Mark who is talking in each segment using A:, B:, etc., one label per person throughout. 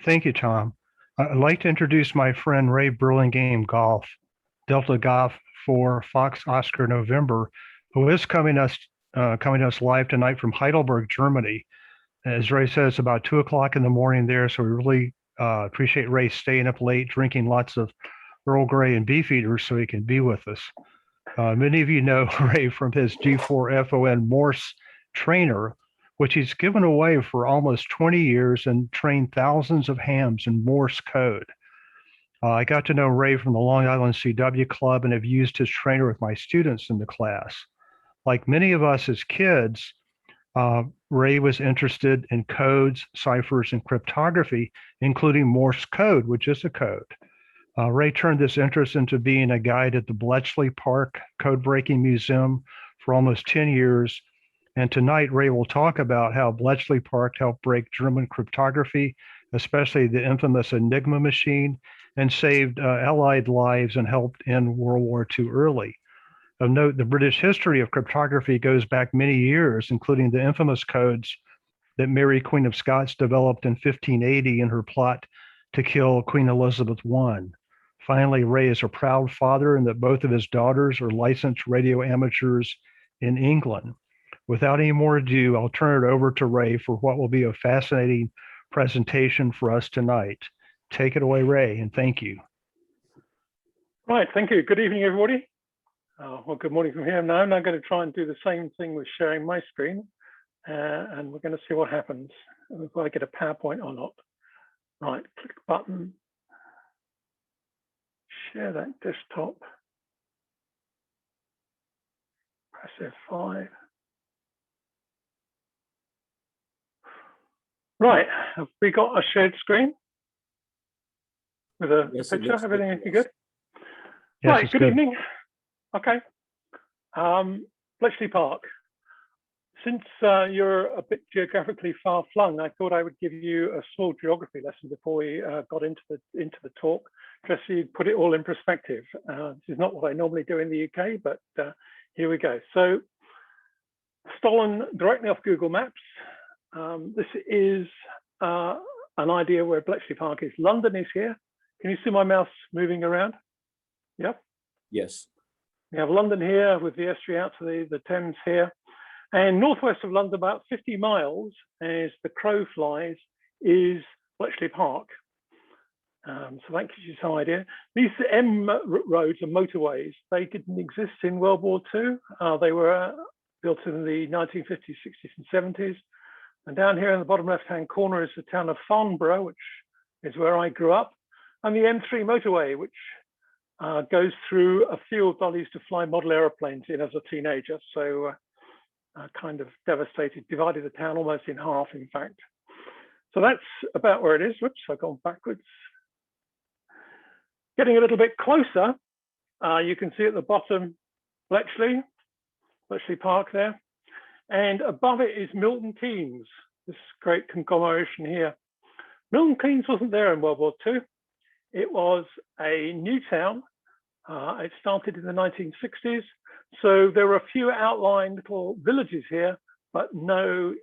A: Thank you, Tom. I'd like to introduce my friend Ray Burlingame Golf, Delta Golf for Fox Oscar November, who is coming to us live tonight from Heidelberg, Germany. As Ray says, it's about 2 o'clock in the morning there, so we really appreciate Ray staying up late, drinking lots of Earl Grey and Beefeaters so he can be with us. Many of you know Ray from his G4FON Morse trainer, which he's given away for almost 20 years and trained thousands of hams in Morse code. I got to know Ray from the Long Island CW Club and have used his trainer with my students in the class. Like many of us as kids, Ray was interested in codes, ciphers, and cryptography, including Morse code, which is a code. Ray turned this interest into being a guide at the Bletchley Park Code Breaking Museum for almost 10 years. And tonight, Ray will talk about how Bletchley Park helped break German cryptography, especially the infamous ENIGMA machine, and saved Allied lives and helped end World War II early. Of note, the British history of cryptography goes back many years, including the infamous codes that Mary, Queen of Scots, developed in 1580 in her plot to kill Queen Elizabeth I. Finally, Ray is a proud father and that both of his daughters are licensed radio amateurs in England. Without any more ado, I'll turn it over to Ray for what will be a fascinating presentation for us tonight. Take it away, Ray, and thank you.
B: Right, thank you. Good evening, everybody. Well, good morning from here. Now I'm now going to try and do the same thing with sharing my screen, and we're going to see what happens if I get a PowerPoint or not. Right, click the button, share that desktop, press F5. Right, have we got a shared screen with a picture? Everything looking good?
A: Yes,
B: right, good evening. Okay, Bletchley Park. Since you're a bit geographically far flung, I thought I would give you a small geography lesson before we got into the talk, just so you put it all in perspective. This is not what I normally do in the UK, but here we go. So, stolen directly off Google Maps. This is an idea where Bletchley Park is. London is here. Can you see my mouse moving around? Yep.
C: Yes.
B: We have London here with the estuary out to the Thames here. And northwest of London, about 50 miles, as the crow flies, is Bletchley Park. So that gives you some idea. These M roads are motorways. They didn't exist in World War II. They were built in the 1950s, 60s, and 70s. And down here in the bottom left-hand corner is the town of Farnborough, which is where I grew up, and the M3 motorway, which goes through a field I used to fly model airplanes in as a teenager. So kind of devastated, divided the town almost in half, in fact. So that's about where it is. Whoops, I've gone backwards. Getting a little bit closer, you can see at the bottom, Bletchley Park there. And above it is Milton Keynes, this great conglomeration here. Milton Keynes wasn't there in World War II. It was a new town. It started in the 1960s. So there were a few outlying little villages here, but no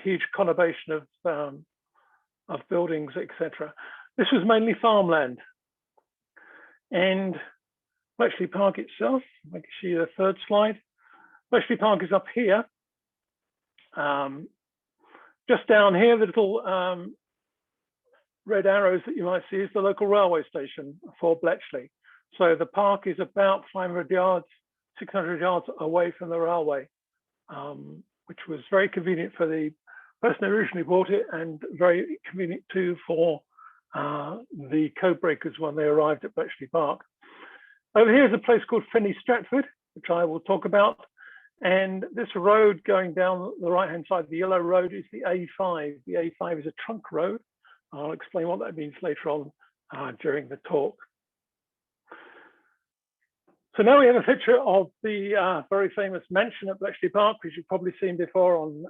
B: huge conurbation of buildings, etc. This was mainly farmland. And Bletchley Park itself, I can see the third slide. Bletchley Park is up here. Just down here, the little red arrows that you might see is the local railway station for Bletchley. So the park is about 500 yards, 600 yards away from the railway, which was very convenient for the person who originally bought it and very convenient too for the code breakers when they arrived at Bletchley Park. Over here is a place called Fenny Stratford, which I will talk about. And this road going down the right-hand side, the yellow road, is the A5. The A5 is a trunk road. I'll explain what that means later on during the talk. So now we have a picture of the very famous mansion at Bletchley Park, which you've probably seen before on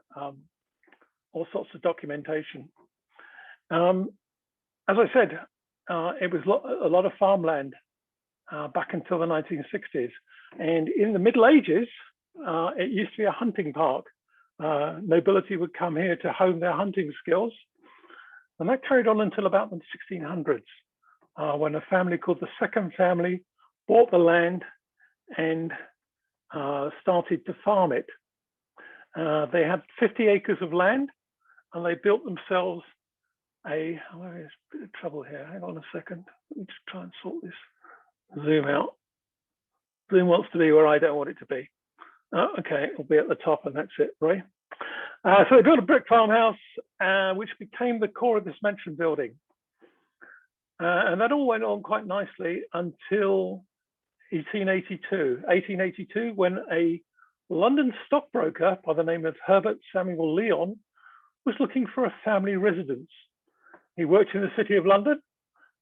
B: all sorts of documentation. As I said, it was a lot of farmland back until the 1960s. And in the Middle Ages, it used to be a hunting park. Nobility would come here to hone their hunting skills. And that carried on until about the 1600s, when a family called the second family bought the land and started to farm it. They had 50 acres of land, and they built themselves a, where is a bit of trouble here, hang on a second, let me just try and sort this, zoom out. Zoom wants to be where I don't want it to be. Okay, it'll be at the top and that's it, right? So they built a brick farmhouse, which became the core of this mansion building. And that all went on quite nicely until 1882, when a London stockbroker by the name of Herbert Samuel Lyon was looking for a family residence. He worked in the City of London,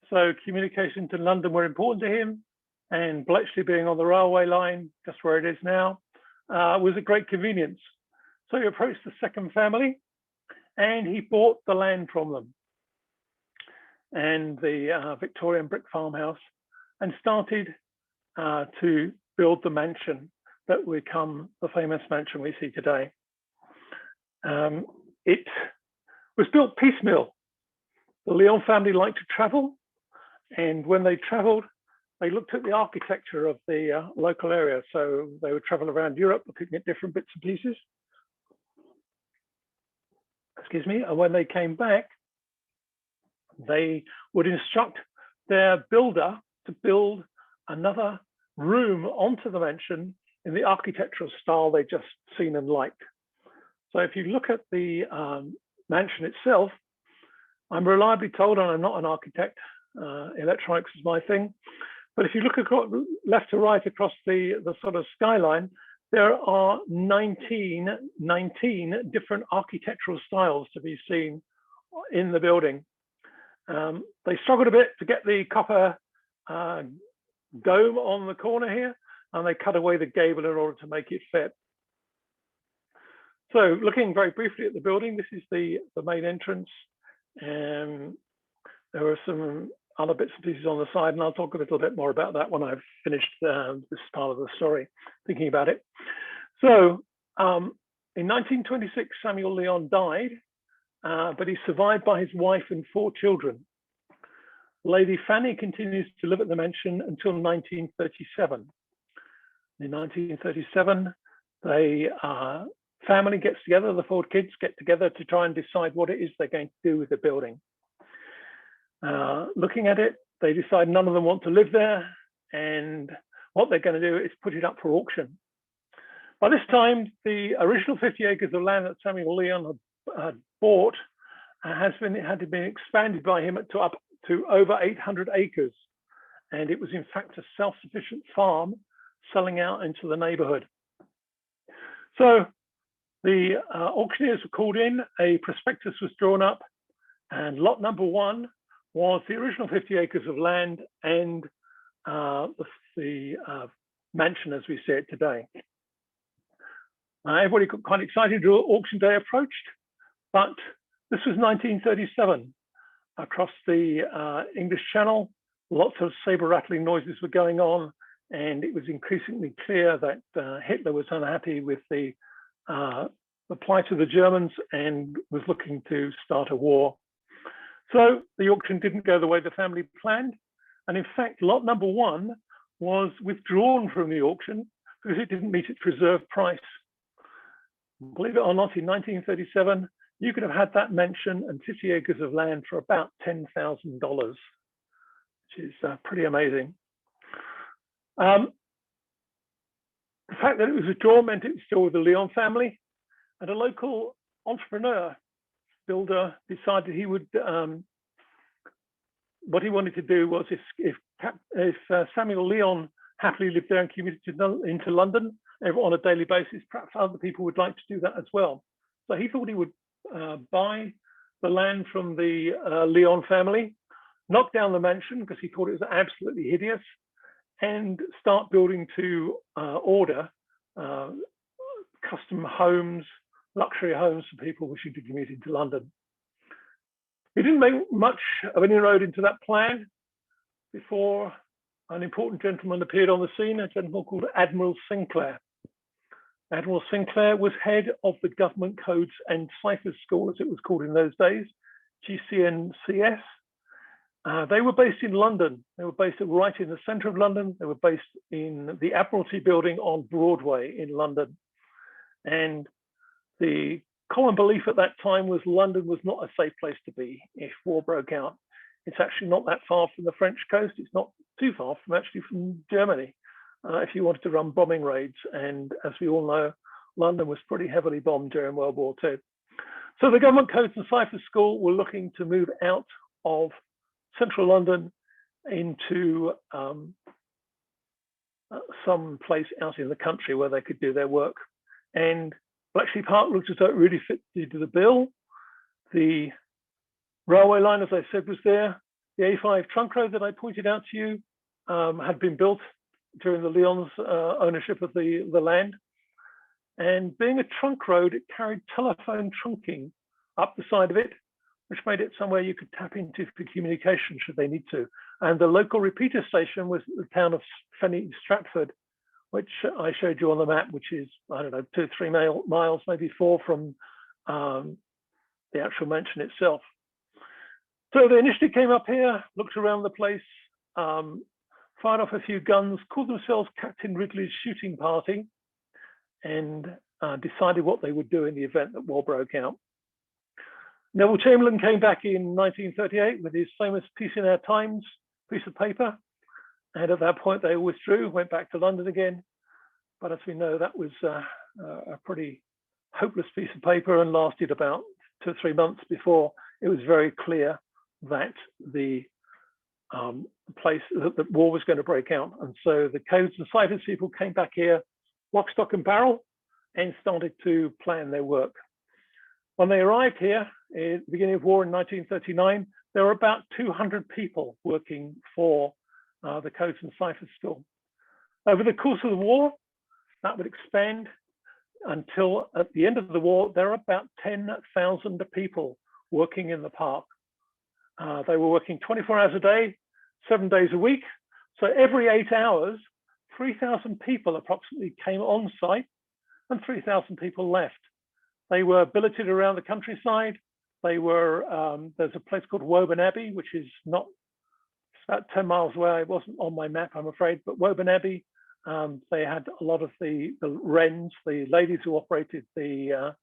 B: so communication to London were important to him, and Bletchley being on the railway line, just where it is now, was a great convenience. So he approached the second family and he bought the land from them and the Victorian brick farmhouse, and started to build the mansion that would become the famous mansion we see today. It was built piecemeal. The Lyon family liked to travel, and when they traveled, they looked at the architecture of the local area. So they would travel around Europe looking at different bits and pieces. Excuse me. And when they came back, they would instruct their builder to build another room onto the mansion in the architectural style they'd just seen and liked. So if you look at the mansion itself, I'm reliably told, and I'm not an architect, electronics is my thing, but if you look across, left to right across the sort of skyline, there are 19 different architectural styles to be seen in the building. They struggled a bit to get the copper dome on the corner here, and they cut away the gable in order to make it fit. So looking very briefly at the building, this is the main entrance. There are some other bits and pieces on the side, and I'll talk a little bit more about that when I've finished this part of the story, thinking about it. So in 1926, Samuel Lyon died, but he's survived by his wife and 4 children. Lady Fanny continues to live at the mansion until 1937. In 1937, the family gets together, the 4 kids get together to try and decide what it is they're going to do with the building. Looking at it, they decide none of them want to live there, and what they're going to do is put it up for auction. By this time, the original 50 acres of land that Samuel Lyon had bought had been expanded by him up to over 800 acres, and it was in fact a self-sufficient farm selling out into the neighborhood. So the auctioneers were called in, a prospectus was drawn up, and lot number 1 was the original 50 acres of land and the mansion as we see it today. Everybody got quite excited. Auction day approached, but this was 1937. Across the English Channel, lots of saber rattling noises were going on, and it was increasingly clear that Hitler was unhappy with the plight of the Germans and was looking to start a war. So the auction didn't go the way the family planned. And in fact, lot number 1 was withdrawn from the auction because it didn't meet its reserve price. Believe it or not, in 1937, you could have had that mansion and 50 acres of land for about $10,000, which is pretty amazing. The fact that it was withdrawn meant it was still with the Lyon family, and a local entrepreneur, builder, decided he would, what he wanted to do was if Samuel Lyon happily lived there and commuted into London on a daily basis, perhaps other people would like to do that as well. So he thought he would buy the land from the Lyon family, knock down the mansion because he thought it was absolutely hideous, and start building to order custom homes, luxury homes for people wishing to commute into London. He didn't make much of an inroad into that plan before an important gentleman appeared on the scene, a gentleman called Admiral Sinclair. Admiral Sinclair was head of the Government Codes and Ciphers School, as it was called in those days, GCNCS. They were based in London. They were based right in the center of London. They were based in the Admiralty building on Broadway in London. And the common belief at that time was London was not a safe place to be if war broke out. It's actually not that far from the French coast. It's not too far from Germany if you wanted to run bombing raids. And as we all know, London was pretty heavily bombed during World War II. So the Government Codes and Ciphers School were looking to move out of central London into some place out in the country where they could do their work. And Bletchley Park looked as though it really fit into the bill. The railway line, as I said, was there. The A5 trunk road that I pointed out to you had been built during the Lyons ownership of the land. And being a trunk road, it carried telephone trunking up the side of it, which made it somewhere you could tap into for communication should they need to. And the local repeater station was the town of Fenny Stratford, which I showed you on the map, which is, I don't know, 2 or 3 miles, maybe 4 from the actual mansion itself. So they initially came up here, looked around the place, fired off a few guns, called themselves Captain Ridley's Shooting Party, and decided what they would do in the event that war broke out. Neville Chamberlain came back in 1938 with his famous Peace in Our Times piece of paper. And at that point, they withdrew, went back to London again. But as we know, that was a pretty hopeless piece of paper and lasted about 2 or 3 months before it was very clear that the war was going to break out. And so the Codes and Ciphers people came back here, lock, stock and barrel, and started to plan their work. When they arrived here at the beginning of war in 1939, there were about 200 people working for the Codes and Ciphers School. Over the course of the war, that would expand until at the end of the war, there are about 10,000 people working in the park. They were working 24 hours a day, 7 days a week. So every 8 hours, 3,000 people approximately came on site and 3,000 people left. They were billeted around the countryside. They were, there's a place called Woburn Abbey, which is not, it's about 10 miles away. It wasn't on my map, I'm afraid, but Woburn Abbey, they had a lot of the wrens, the ladies who operated the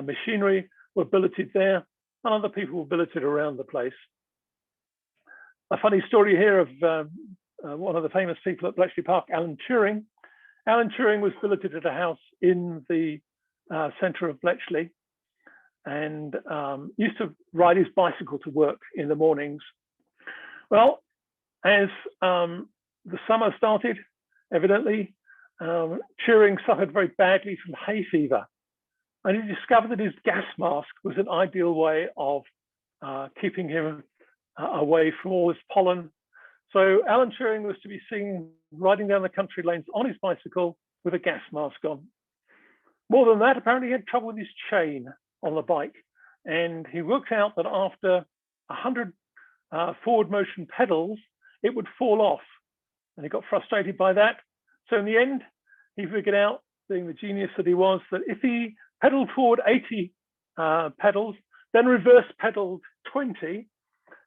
B: machinery were billeted there, and other people were billeted around the place. A funny story here of one of the famous people at Bletchley Park, Alan Turing. Alan Turing was billeted at a house in the center of Bletchley and used to ride his bicycle to work in the mornings. Well, as the summer started, evidently, Turing suffered very badly from hay fever, and he discovered that his gas mask was an ideal way of keeping him away from all this pollen. So Alan Turing was to be seen riding down the country lanes on his bicycle with a gas mask on. More than that, apparently he had trouble with his chain on the bike, and he worked out that after 100 forward motion pedals, it would fall off, and he got frustrated by that. So in the end, he figured out, being the genius that he was, that if he pedaled forward 80 pedals, then reverse pedaled 20,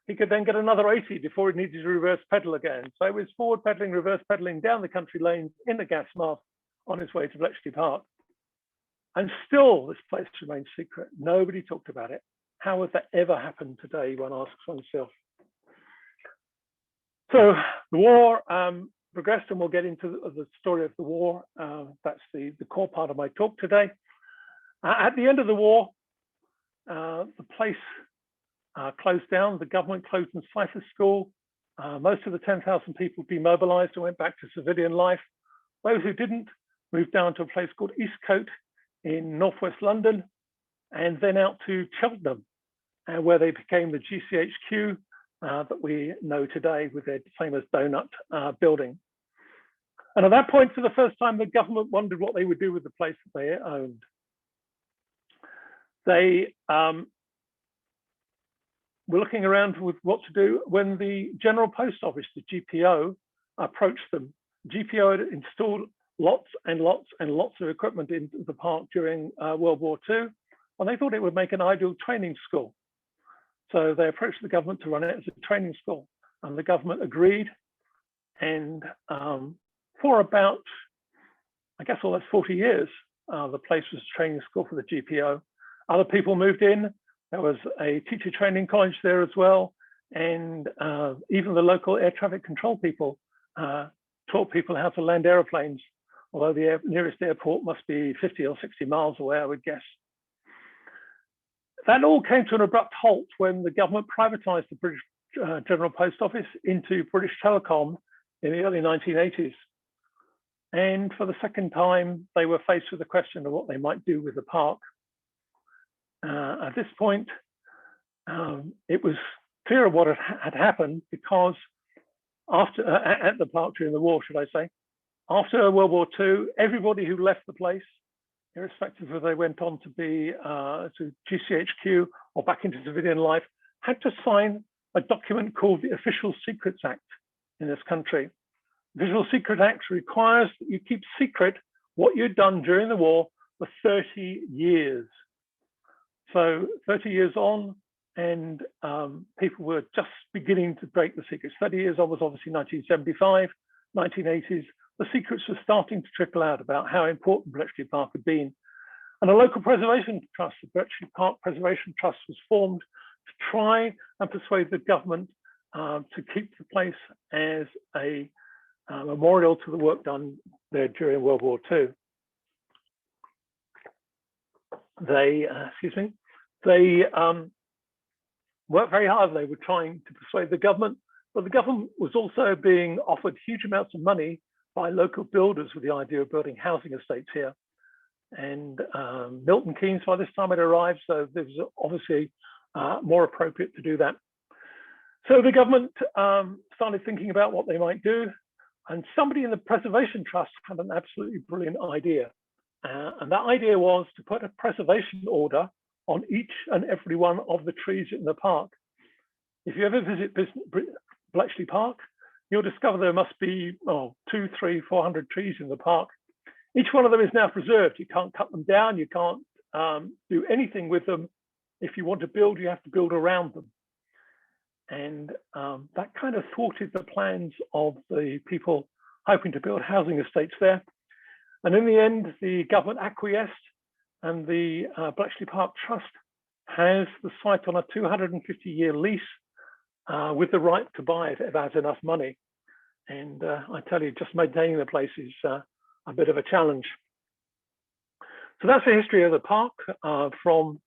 B: he could then get another 80 before he needed to reverse pedal again. So it was forward pedaling, reverse pedaling down the country lanes in the gas mask on his way to Bletchley Park. And still, this place remains secret. Nobody talked about it. How would that ever happen today, one asks oneself. So the war progressed, and we'll get into the story of the war. That's the core part of my talk today. At the end of the war, the place closed down. The Government Codes and Ciphers School. Most of the 10,000 people demobilized and went back to civilian life. Those who didn't moved down to a place called Eastcote in northwest London, and then out to Cheltenham, where they became the GCHQ that we know today with their famous donut building. And at that point, for the first time, the government wondered what they would do with the place that they owned. They were looking around with what to do when the General Post Office, the GPO, approached them. GPO had installed lots and lots and lots of equipment into the park during World War II, and they thought it would make an ideal training school. So they approached the government to run it as a training school, and the government agreed. And for about, I guess, almost 40 years, the place was a training school for the GPO. Other people moved in. There was a teacher training college there as well. And even the local air traffic control people taught people how to land airplanes, although the nearest airport must be 50 or 60 miles away, I would guess. That all came to an abrupt halt when the government privatized the British General Post Office into British Telecom in the early 1980s. And for the second time, they were faced with the question of what they might do with the park. At this point, it was clear what had happened, because after at the park during the war, should I say, after World War II, everybody who left the place, irrespective of if they went on to be to GCHQ or back into civilian life, had to sign a document called the Official Secrets Act in this country. The Official Secret Act requires that you keep secret what you'd done during the war for 30 years. So 30 years on, and people were just beginning to break the secrets. 30 years on was obviously 1975, 1980s. The secrets were starting to trickle out about how important Bletchley Park had been. And a local preservation trust, the Bletchley Park Preservation Trust, was formed to try and persuade the government to keep the place as a memorial to the work done there during World War II. They worked very hard. They were trying to persuade the government, but the government was also being offered huge amounts of money by local builders with the idea of building housing estates here. And Milton Keynes by this time had arrived, so it was obviously more appropriate to do that. So the government started thinking about what they might do, and somebody in the Preservation Trust had an absolutely brilliant idea. And that idea was to put a preservation order on each and every one of the trees in the park. If you ever visit Bletchley Park, you'll discover there must be 200, 300, 400 trees in the park. Each one of them is now preserved. You can't cut them down. You can't do anything with them. If you want to build, you have to build around them. And that kind of thwarted the plans of the people hoping to build housing estates there. And in the end, the government acquiesced, and the Bletchley Park Trust has the site on a 250-year lease with the right to buy it if it has enough money. And I tell you, just maintaining the place is a bit of a challenge. So that's the history of the park from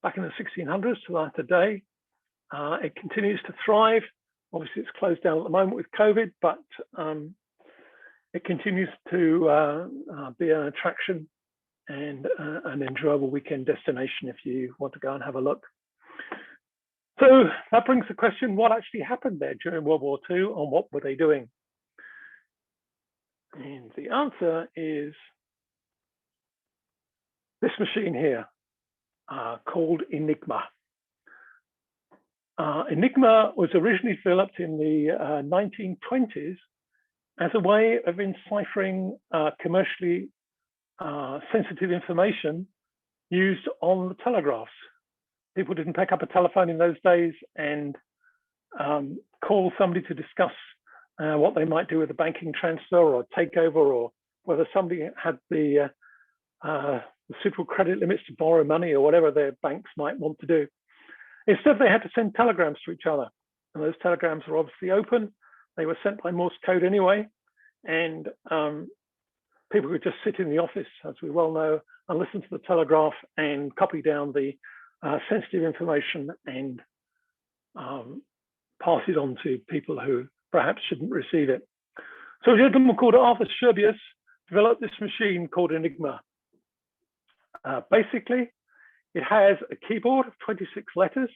B: back in the 1600s to today. It continues to thrive. Obviously, it's closed down at the moment with COVID, but it continues to be an attraction and an enjoyable weekend destination if you want to go and have a look. So that brings the question, what actually happened there during World War II, and what were they doing? And the answer is this machine here called ENIGMA. ENIGMA was originally developed in the 1920s as a way of enciphering commercially sensitive information used on the telegraphs. People didn't pick up a telephone in those days and call somebody to discuss what they might do with a banking transfer or a takeover, or whether somebody had the suitable credit limits to borrow money or whatever their banks might want to do. Instead, they had to send telegrams to each other. And those telegrams were obviously open. They were sent by Morse code anyway. And people could just sit in the office, as we well know, and listen to the telegraph and copy down the sensitive information and pass it on to people who perhaps shouldn't receive it. So a gentleman called Arthur Scherbius developed this machine called ENIGMA. Basically, it has a keyboard of 26 letters,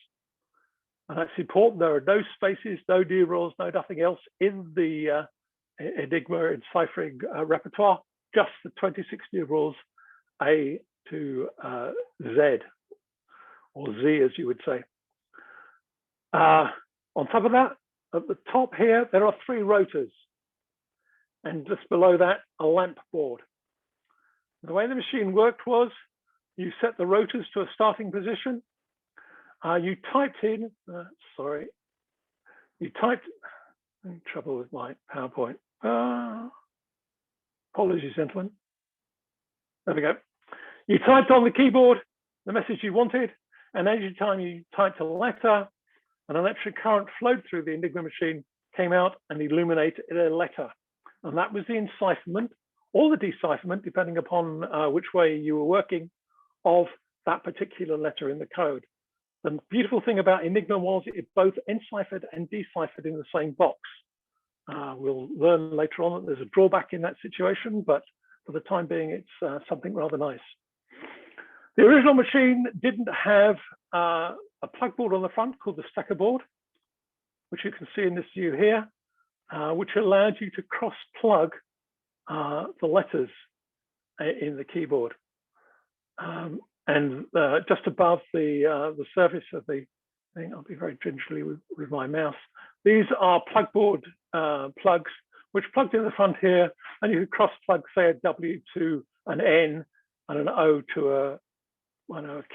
B: and that's important. There are no spaces, no numerals, no nothing else in the ENIGMA enciphering repertoire, just the 26 numerals A to Z, or Z as you would say. On top of that, at the top here, there are 3 rotors, and just below that, a lamp board. The way the machine worked was, you set the rotors to a starting position, You typed in, you typed, in trouble with my PowerPoint. Apologies, gentlemen. There we go. You typed on the keyboard the message you wanted, and every time you typed a letter, an electric current flowed through the ENIGMA machine, came out and illuminated a letter. And that was the encipherment or the decipherment, depending upon which way you were working, of that particular letter in the code. The beautiful thing about ENIGMA was it both enciphered and deciphered in the same box. We'll learn later on that there's a drawback in that situation, but for the time being, it's something rather nice. The original machine didn't have a plug board on the front called the stacker board, which you can see in this view here, which allowed you to cross-plug the letters in the keyboard. And just above the surface of the thing, I'll be very gingerly with my mouse. These are plug board plugs, which plugged in the front here, and you could cross-plug, say, a W to an N and an O to a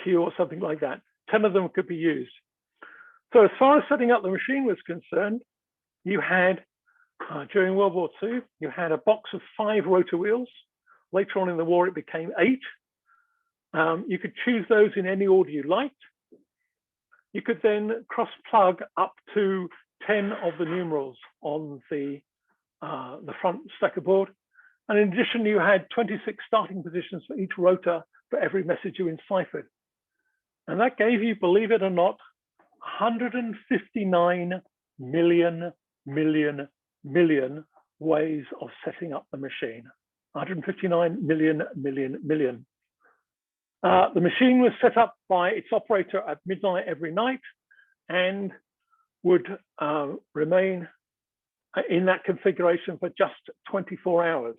B: Q or something like that. 10 of them could be used. So as far as setting up the machine was concerned, you had, during World War II, you had a box of 5 rotor wheels. Later on in the war, it became 8. You could choose those in any order you liked. You could then cross-plug up to 10 of the numerals on the front stacker board. And in addition, you had 26 starting positions for each rotor for every message you enciphered. And that gave you, believe it or not, 159 million ways of setting up the machine. 159 million. The machine was set up by its operator at midnight every night and would remain in that configuration for just 24 hours.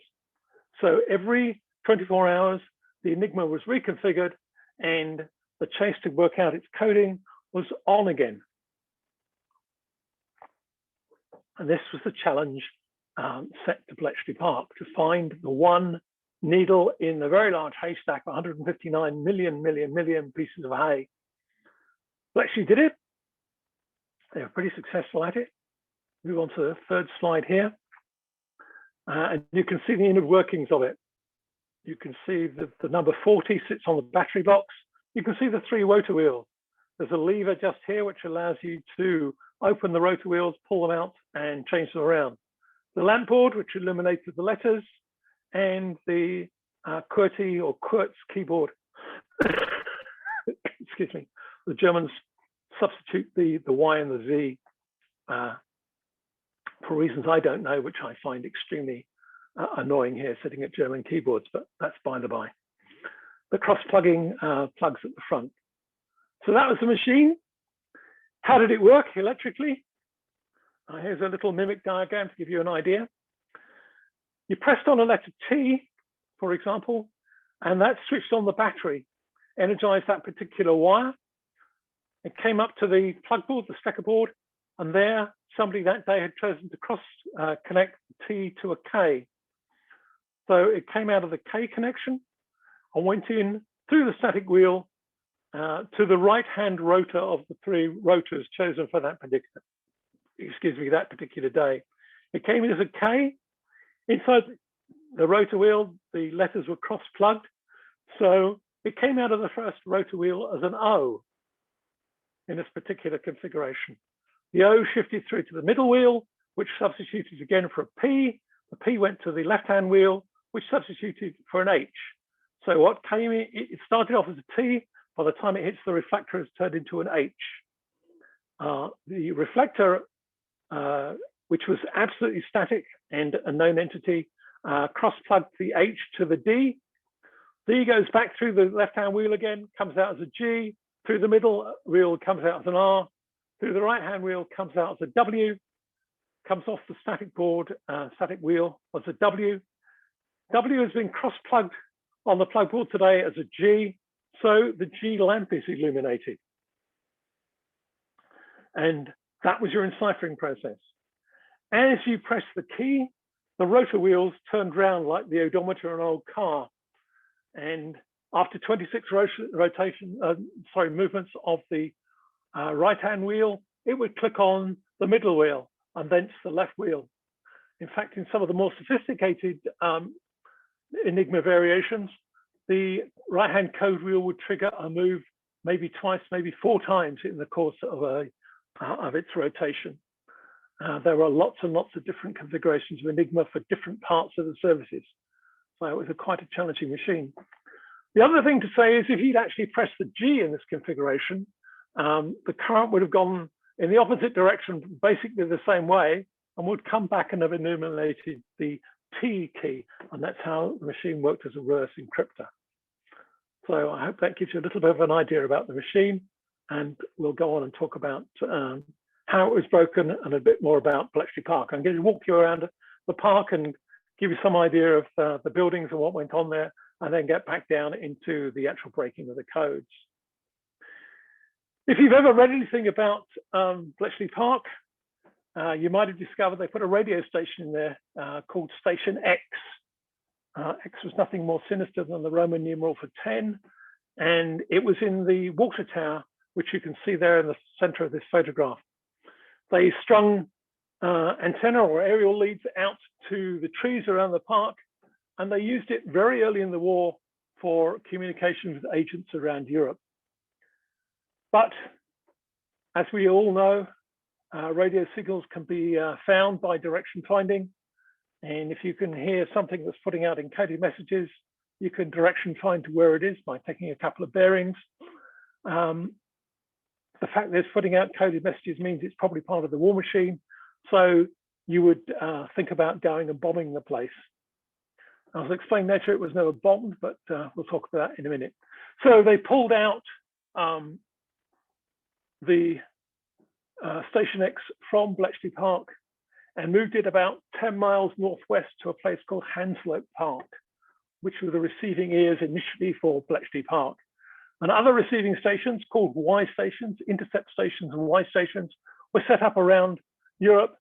B: So every 24 hours, the ENIGMA was reconfigured and the chase to work out its coding was on again. And this was the challenge set to Bletchley Park, to find the one needle in the very large haystack, 159 million pieces of hay. Bletchley did it. They were pretty successful at it. Move on to the third slide here. And you can see the inner workings of it. You can see that the number 40 sits on the battery box. You can see the 3 rotor wheels. There's a lever just here which allows you to open the rotor wheels, pull them out, and change them around. The lamp board, which illuminated the letters, and the QWERTY or Kurtz keyboard. Excuse me. The Germans substitute the Y and the Z for reasons I don't know, which I find extremely annoying here, sitting at German keyboards, but that's by the by. The cross-plugging plugs at the front. So that was the machine. How did it work electrically? Here's a little mimic diagram to give you an idea. You pressed on a letter T, for example, and that switched on the battery, energized that particular wire. It came up to the plug board, the stacker board, and there somebody that day had chosen to cross connect T to a K. So it came out of the K connection and went in through the static wheel to the right-hand rotor of the 3 rotors chosen for that particular day. It came in as a K. Inside the rotor wheel, the letters were cross-plugged. So it came out of the first rotor wheel as an O in this particular configuration. The O shifted through to the middle wheel, which substituted again for a P. The P went to the left-hand wheel, which substituted for an H. So what came in, it started off as a T. By the time it hits the reflector, it's turned into an H. The reflector, which was absolutely static and a known entity, cross-plugged the H to the D. D goes back through the left-hand wheel again, comes out as a G. Through the middle wheel comes out as an R. Through the right-hand wheel comes out as a W. Comes off the static board, static wheel as a W. W has been cross-plugged on the plug board today as a G. So the G lamp is illuminated. And that was your enciphering process. As you press the key, the rotor wheels turned round like the odometer in an old car. And after 26 movements of the right-hand wheel, it would click on the middle wheel and thence the left wheel. In fact, in some of the more sophisticated ENIGMA variations, the right-hand code wheel would trigger a move maybe twice, maybe 4 times in the course of its rotation. There were lots and lots of different configurations of ENIGMA for different parts of the services. So it was quite a challenging machine. The other thing to say is if you'd actually pressed the G in this configuration, the current would have gone in the opposite direction, basically the same way, and would come back and have illuminated the T key. And that's how the machine worked as a reverse encryptor. So I hope that gives you a little bit of an idea about the machine. And we'll go on and talk about how it was broken and a bit more about Bletchley Park. I'm going to walk you around the park and give you some idea of the buildings and what went on there, and then get back down into the actual breaking of the codes. If you've ever read anything about Bletchley Park, you might have discovered they put a radio station in there called Station X. X was nothing more sinister than the Roman numeral for 10, and it was in the water tower, which you can see there in the center of this photograph. They strung antenna or aerial leads out to the trees around the park, and they used it very early in the war for communication with agents around Europe. But as we all know, radio signals can be found by direction finding. And if you can hear something that's putting out encoded messages, you can direction find to where it is by taking a couple of bearings. The fact that it's putting out coded messages means it's probably part of the war machine. So you would think about going and bombing the place. I'll explain later it was never bombed, but we'll talk about that in a minute. So they pulled out the Station X from Bletchley Park and moved it about 10 miles northwest to a place called Hanslope Park, which were the receiving ears initially for Bletchley Park. And other receiving stations called Y stations, intercept stations and Y stations, were set up around Europe,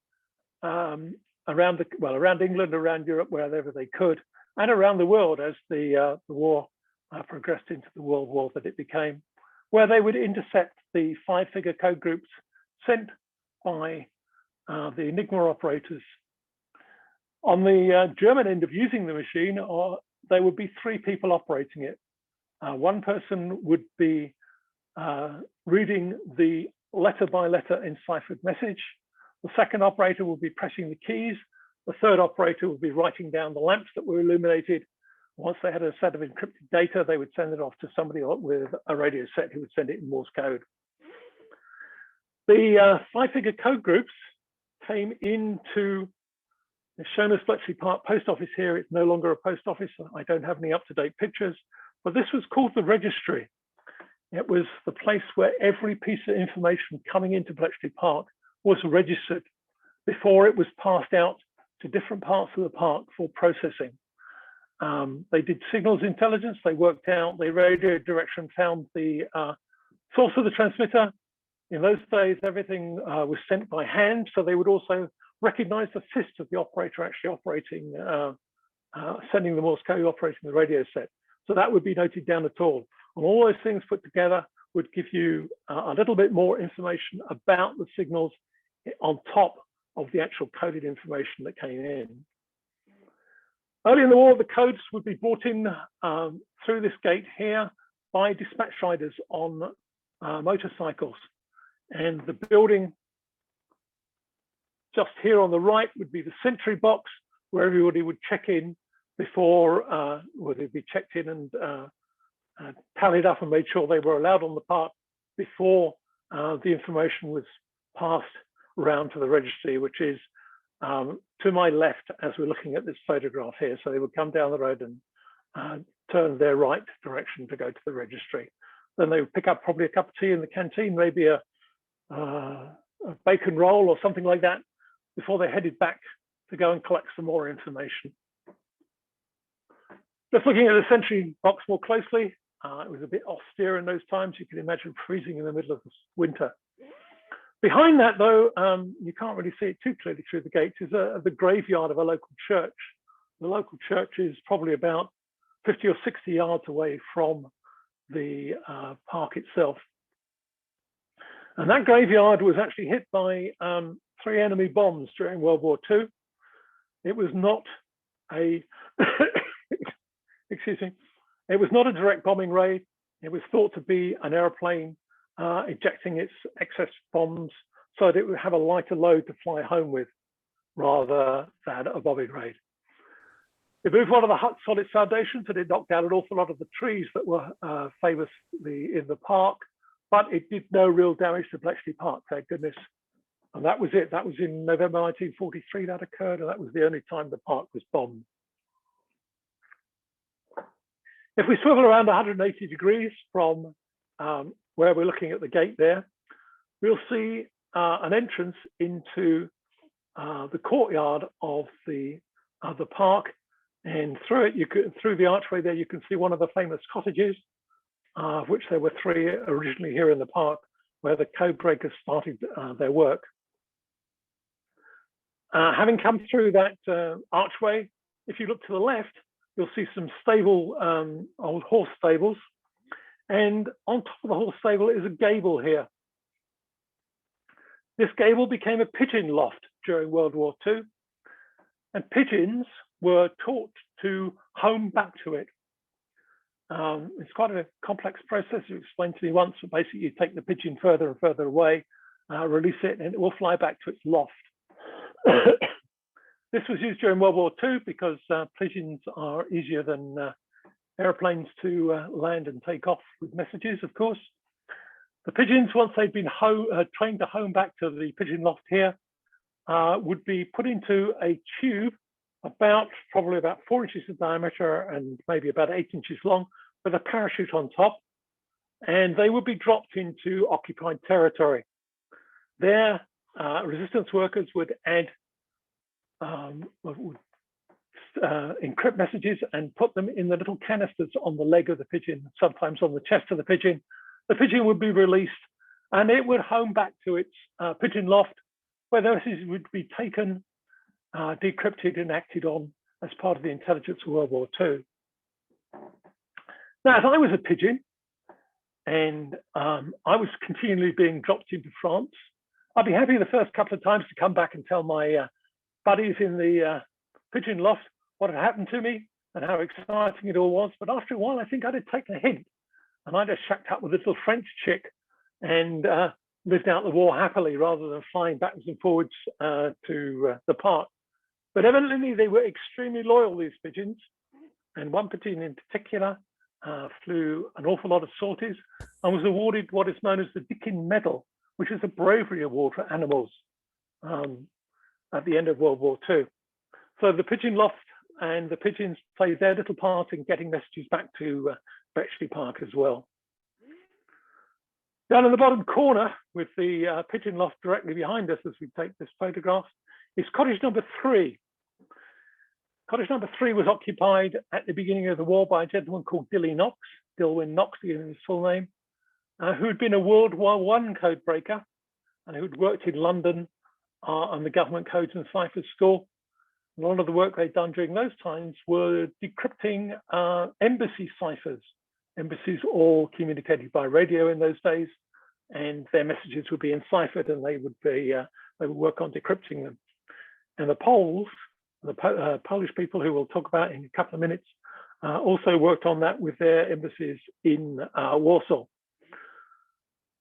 B: around England, around Europe, wherever they could, and around the world as the war progressed into the World War that it became, where they would intercept the 5-figure code groups sent by the ENIGMA operators. On the German end of using the machine, there would be 3 people operating it. One person would be reading the letter by letter enciphered message. The second operator would be pressing the keys. The third operator would be writing down the lamps that were illuminated. Once they had a set of encrypted data, they would send it off to somebody with a radio set who would send it in Morse code. The 5-figure code groups came into, it's shown as Bletchley Park Post Office here. It's no longer a post office. I don't have any up-to-date pictures, but this was called the registry. It was the place where every piece of information coming into Bletchley Park was registered before it was passed out to different parts of the park for processing. They did signals intelligence. They worked out the radio direction, found the source of the transmitter. In those days, everything was sent by hand, so they would also recognize the fist of the operator actually operating, sending the Morse code, operating the radio set. So that would be noted down at all. And all those things put together would give you a little bit more information about the signals on top of the actual coded information that came in. Early in the war, the codes would be brought in through this gate here by dispatch riders on motorcycles. And the building just here on the right would be the sentry box where everybody would check in before, well, they'd be checked in and tallied up and made sure they were allowed on the park before the information was passed around to the registry, which is to my left as we're looking at this photograph here. So they would come down the road and turn their right direction to go to the registry. Then they would pick up probably a cup of tea in the canteen, maybe a bacon roll or something like that, before they headed back to go and collect some more information. Just looking at the sentry box more closely, it was a bit austere in those times. You can imagine freezing in the middle of the winter. Behind that, though, you can't really see it too clearly through the gates, is the graveyard of a local church. The local church is probably about 50 or 60 yards away from the park itself. And that graveyard was actually hit by 3 enemy bombs during World War II. It was not a, excuse me, it was not a direct bombing raid. It was thought to be an airplane ejecting its excess bombs so that it would have a lighter load to fly home with rather than a bombing raid. It moved one of the huts on its foundations and it knocked down an awful lot of the trees that were famously in the park, but it did no real damage to Bletchley Park, thank goodness. And that was it. That was in November 1943 that occurred, and that was the only time the park was bombed. If we swivel around 180 degrees from where we're looking at the gate there, we'll see an entrance into the courtyard of the park, and through it, through the archway there, you can see one of the famous cottages, of which there were 3 originally here in the park, where the code breakers started their work. Having come through that archway, if you look to the left, you'll see some stable, old horse stables. And on top of the horse stable is a gable here. This gable became a pigeon loft during World War II. And pigeons were taught to home back to it. It's quite a complex process. You explained to me once, but basically you take the pigeon further and further away, release it, and it will fly back to its loft. This was used during World War II because pigeons are easier than airplanes to land and take off with messages, of course. The pigeons, once they'd been trained to home back to the pigeon loft here, would be put into a tube probably about 4 inches in diameter and maybe about 8 inches long, with a parachute on top. And they would be dropped into occupied territory. There, resistance workers would add encrypt messages and put them in the little canisters on the leg of the pigeon, sometimes on the chest of the pigeon. The pigeon would be released and it would home back to its pigeon loft, where the messages would be taken, decrypted and acted on as part of the intelligence of World War II. Now, if I was a pigeon and I was continually being dropped into France, I'd be happy the first couple of times to come back and tell my buddies in the pigeon loft what had happened to me and how exciting it all was. But after a while, I think I'd have taken a hint and I'd have shacked up with a little French chick and lived out the war happily rather than flying backwards and forwards to the park. But evidently, they were extremely loyal, these pigeons. And one pigeon in particular flew an awful lot of sorties and was awarded what is known as the Dickin Medal, which is a bravery award for animals at the end of World War II. So the pigeon loft and the pigeons played their little part in getting messages back to Bletchley Park as well. Down in the bottom corner, with the pigeon loft directly behind us as we take this photograph, is cottage number 3. Cottage number 3 was occupied at the beginning of the war by a gentleman called Dilwyn Knox, given his full name, who had been a World War I code breaker and who'd worked in London on the government codes and ciphers school. A lot of the work they'd done during those times were decrypting embassy ciphers. Embassies all communicated by radio in those days, and their messages would be enciphered, and they would work on decrypting them. And the Poles, the Polish people, who we'll talk about in a couple of minutes, also worked on that with their embassies in Warsaw.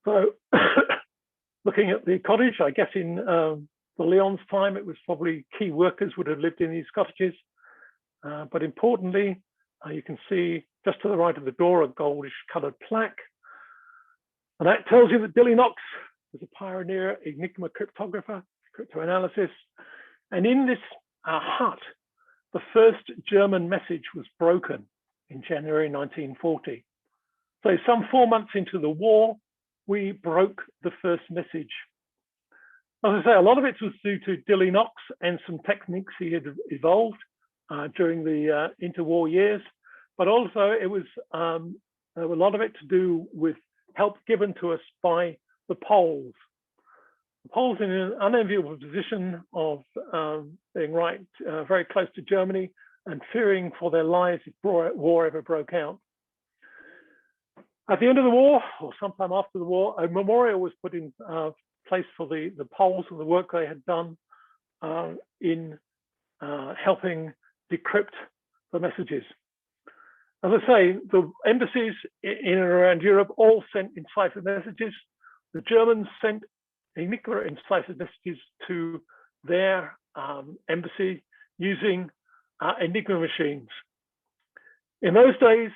B: So, looking at the cottage, I guess in the Lyons time, it was probably key workers would have lived in these cottages. But importantly, you can see just to the right of the door a goldish coloured plaque. And that tells you that Dilwyn Knox was a pioneer ENIGMA cryptographer, cryptoanalysis. And in this hut, the first German message was broken in January 1940. So some 4 months into the war, we broke the first message. As I say, a lot of it was due to Dilwyn Knox and some techniques he had evolved during the interwar years, but also it was a lot of it to do with help given to us by the Poles. The Poles in an unenviable position of being very close to Germany and fearing for their lives if war ever broke out. At the end of the war, or sometime after the war, a memorial was put in place for the Poles and the work they had done in helping decrypt the messages. As I say, the embassies in and around Europe all sent enciphered messages. The Germans sent ENIGMA enciphered messages to their embassy using ENIGMA machines. In those days,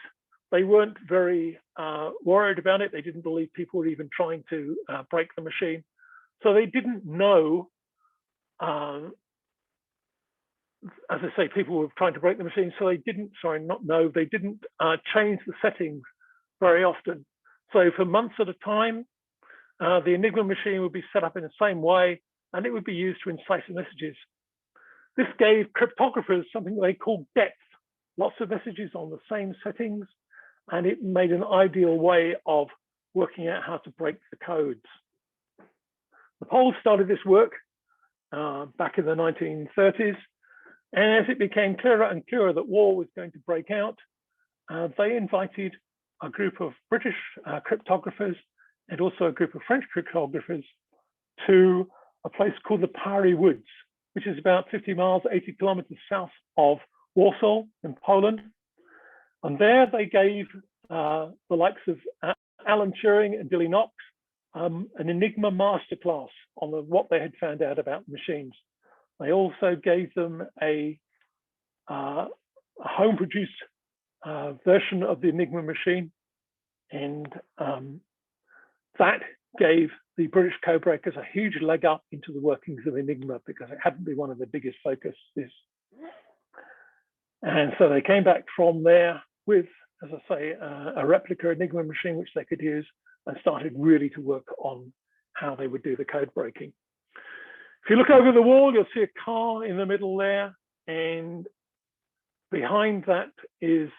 B: they weren't very worried about it. They didn't believe people were even trying to break the machine. So they didn't know, as I say, people were trying to break the machine. So they didn't, they didn't change the settings very often. So for months at a time, the ENIGMA machine would be set up in the same way, and it would be used to encipher messages. This gave cryptographers something they called depth, lots of messages on the same settings, and it made an ideal way of working out how to break the codes. The Poles started this work back in the 1930s, and as it became clearer and clearer that war was going to break out, they invited a group of British cryptographers and also a group of French cryptographers to a place called the Pary Woods, which is about 50 miles, 80 kilometers south of Warsaw in Poland. And there they gave the likes of Alan Turing and Billy Knox an ENIGMA masterclass on what they had found out about the machines. They also gave them a home-produced version of the ENIGMA machine, and that gave the British codebreakers a huge leg up into the workings of ENIGMA because it hadn't been one of their biggest focuses. And so they came back from there with, as I say, a replica ENIGMA machine which they could use, and started really to work on how they would do the code breaking. If you look over the wall, you'll see a car in the middle there, and behind that is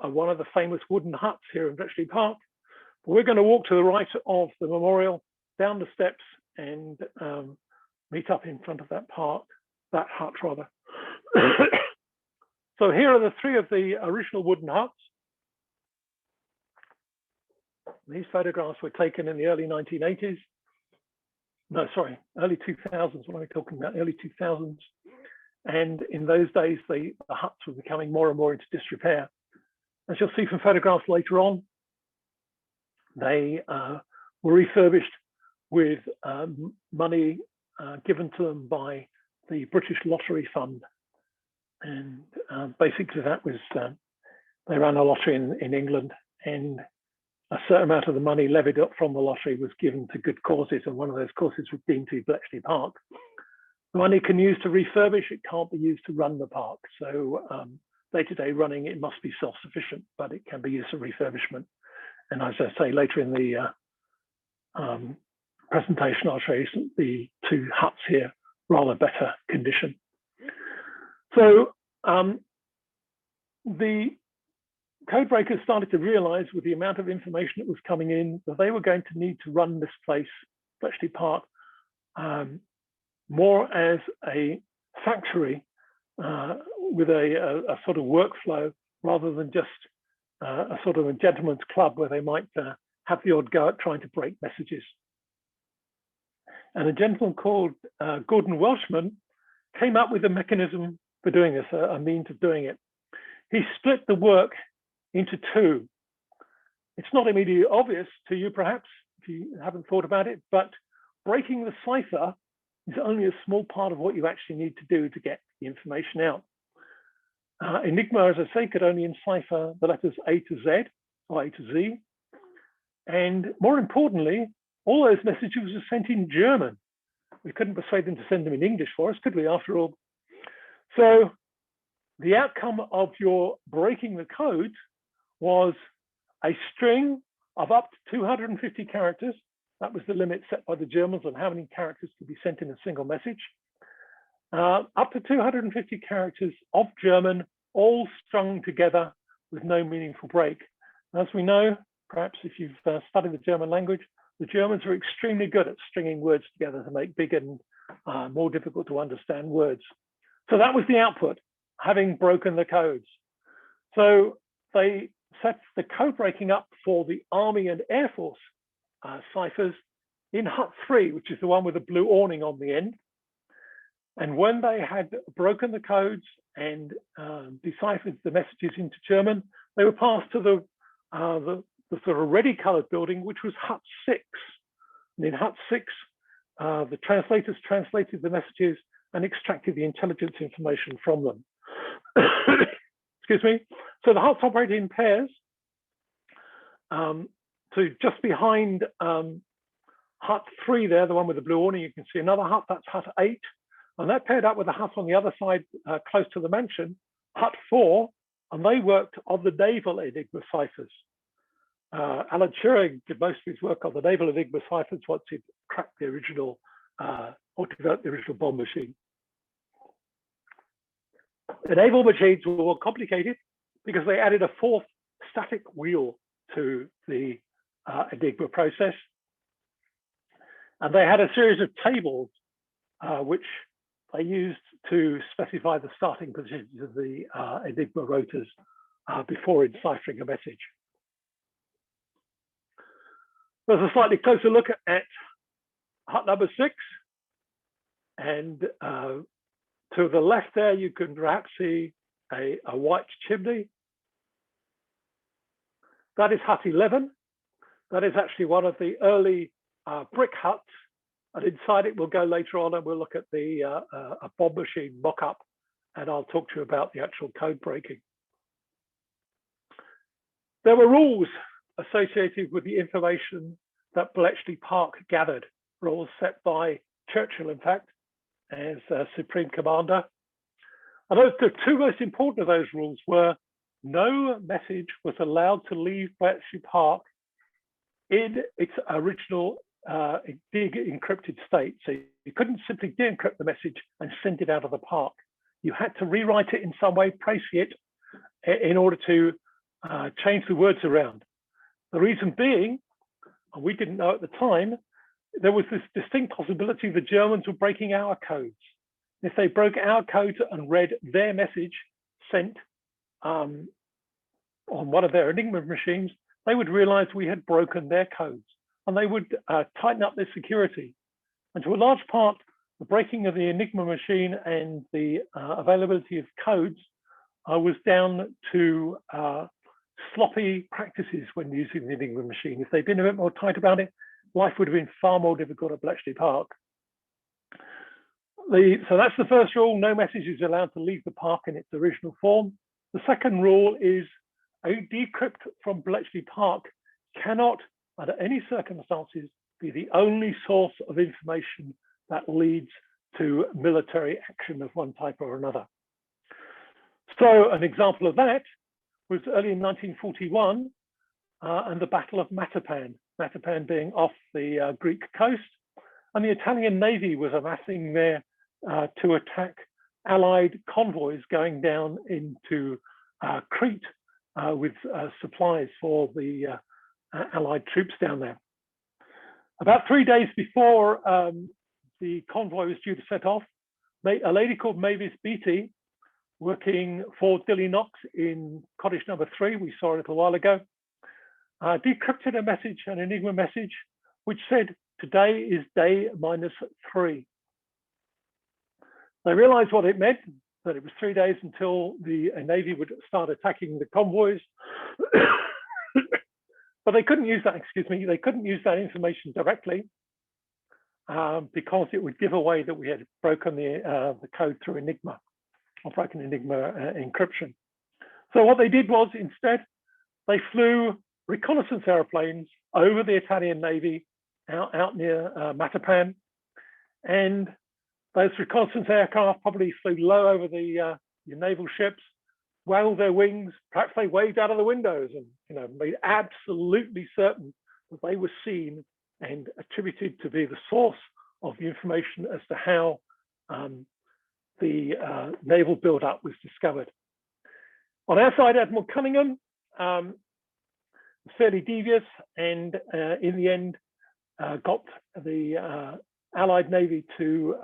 B: one of the famous wooden huts here in Bletchley Park. We're going to walk to the right of the memorial, down the steps, and meet up in front of that hut rather. So here are the three of the original wooden huts. These photographs were taken in the early 1980s. No, sorry, early 2000s. What am I talking about? Early 2000s. And in those days, the huts were becoming more and more into disrepair. As you'll see from photographs later on, they were refurbished with money given to them by the British Lottery Fund. And basically that was, they ran a lottery in England, and a certain amount of the money levied up from the lottery was given to good causes, and one of those causes was deemed to be Bletchley Park. The money can be used to refurbish, it can't be used to run the park. So day-to-day running, it must be self-sufficient, but it can be used for refurbishment. And as I say, later in the presentation, I'll show you the two huts here, rather better condition. So the code breakers started to realize with the amount of information that was coming in that they were going to need to run this place, Bletchley Park, more as a factory with a sort of workflow rather than just a sort of a gentleman's club where they might have the odd go at trying to break messages. And a gentleman called Gordon Welshman came up with a mechanism for doing this, a means of doing it. He split the work into two. It's not immediately obvious to you, perhaps, if you haven't thought about it, but breaking the cipher is only a small part of what you actually need to do to get the information out. ENIGMA, as I say, could only encipher the letters A to Z, or A to Z. And more importantly, all those messages were sent in German. We couldn't persuade them to send them in English for us, could we, after all? So the outcome of your breaking the code was a string of up to 250 characters. That was the limit set by the Germans on how many characters could be sent in a single message. Up to 250 characters of German, all strung together with no meaningful break. As we know, perhaps if you've studied the German language, the Germans are extremely good at stringing words together to make big and more difficult to understand words. So that was the output, having broken the codes. So they sets the code breaking up for the Army and Air Force ciphers in Hut 3, which is the one with the blue awning on the end. And when they had broken the codes and deciphered the messages into German, they were passed to the sort of ready colored building, which was Hut 6. And in Hut 6, the translators translated the messages and extracted the intelligence information from them. Excuse me. So the huts operated in pairs. So just behind Hut 3 there, the one with the blue awning, you can see another hut, that's Hut 8. And that paired up with a hut on the other side, close to the mansion, Hut 4, and they worked on the naval Enigma ciphers. Alan Turing did most of his work on the naval Enigma ciphers once he'd cracked the original, or developed the original bomb machine. The naval machines were more complicated because they added a fourth static wheel to the Enigma process. And they had a series of tables which they used to specify the starting positions of the Enigma rotors before enciphering a message. There's a slightly closer look at hut number 6. And to the left there, you can perhaps see a white chimney. That is Hut 11. That is actually one of the early brick huts. And inside it, we'll go later on and we'll look at the a bomb machine mock-up, and I'll talk to you about the actual code breaking. There were rules associated with the information that Bletchley Park gathered, rules set by Churchill, in fact, as Supreme Commander. And the two most important of those rules were no message was allowed to leave Bletchley Park in its original encrypted state. So you couldn't simply de-encrypt the message and send it out of the park. You had to rewrite it in some way, précis it, in order to change the words around. The reason being, and we didn't know at the time, there was this distinct possibility the Germans were breaking our codes. If they broke our code and read their message sent on one of their Enigma machines, they would realize we had broken their codes, and they would tighten up their security. And to a large part, the breaking of the Enigma machine and the availability of codes was down to sloppy practices when using the Enigma machine. If they'd been a bit more tight about it, life would have been far more difficult at Bletchley Park. So that's the first rule, no message is allowed to leave the park in its original form. The second rule is a decrypt from Bletchley Park cannot, under any circumstances, be the only source of information that leads to military action of one type or another. So an example of that was early in 1941 and the Battle of Matapan, Matapan being off the Greek coast, and the Italian Navy was amassing there to attack Allied convoys going down into Crete with supplies for the Allied troops down there. About 3 days before the convoy was due to set off, a lady called Mavis Beattie, working for Dilly Knox in cottage number 3, we saw a little while ago, decrypted a message, an Enigma message, which said, "Today is day -3. They realized what it meant, that it was 3 days until the Navy would start attacking the convoys. But they couldn't use that, they couldn't use that information directly because it would give away that we had broken the code through Enigma, or broken Enigma encryption. So what they did was instead, they flew reconnaissance airplanes over the Italian Navy out near Matapan, and those reconnaissance aircraft probably flew low over the naval ships, waggled their wings, perhaps they waved out of the windows, and made absolutely certain that they were seen and attributed to be the source of the information as to how the naval buildup was discovered. On our side, Admiral Cunningham was fairly devious, and in the end got the Allied Navy to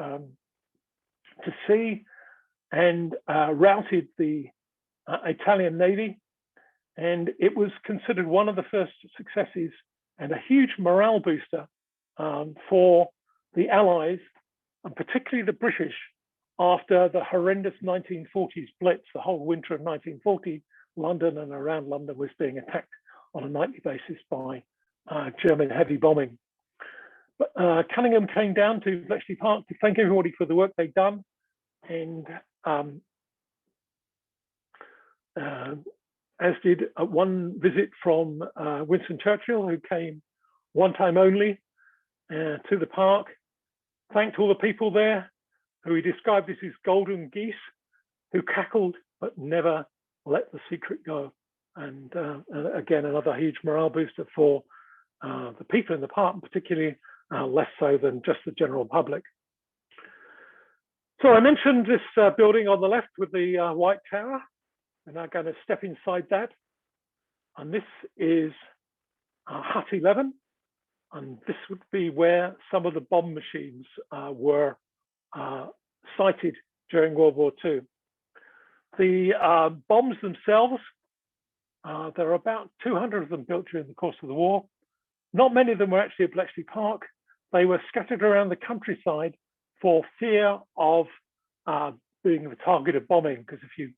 B: sea and routed the Italian Navy. And it was considered one of the first successes and a huge morale booster for the Allies, and particularly the British, after the horrendous 1940s blitz. The whole winter of 1940, London and around London was being attacked on a nightly basis by German heavy bombing. But Cunningham came down to Bletchley Park to thank everybody for the work they'd done, and as did one visit from Winston Churchill, who came one time only to the park, thanked all the people there, who he described as his golden geese, who cackled but never let the secret go. And again, another huge morale booster for the people in the park, and particularly less so than just the general public. So I mentioned this building on the left with the white tower. We're now going to step inside that. And this is Hut 11. And this would be where some of the bomb machines were sighted during World War II. The bombs themselves, there are about 200 of them built during the course of the war. Not many of them were actually at Bletchley Park. They were scattered around the countryside for fear of being the target of bombing, because if you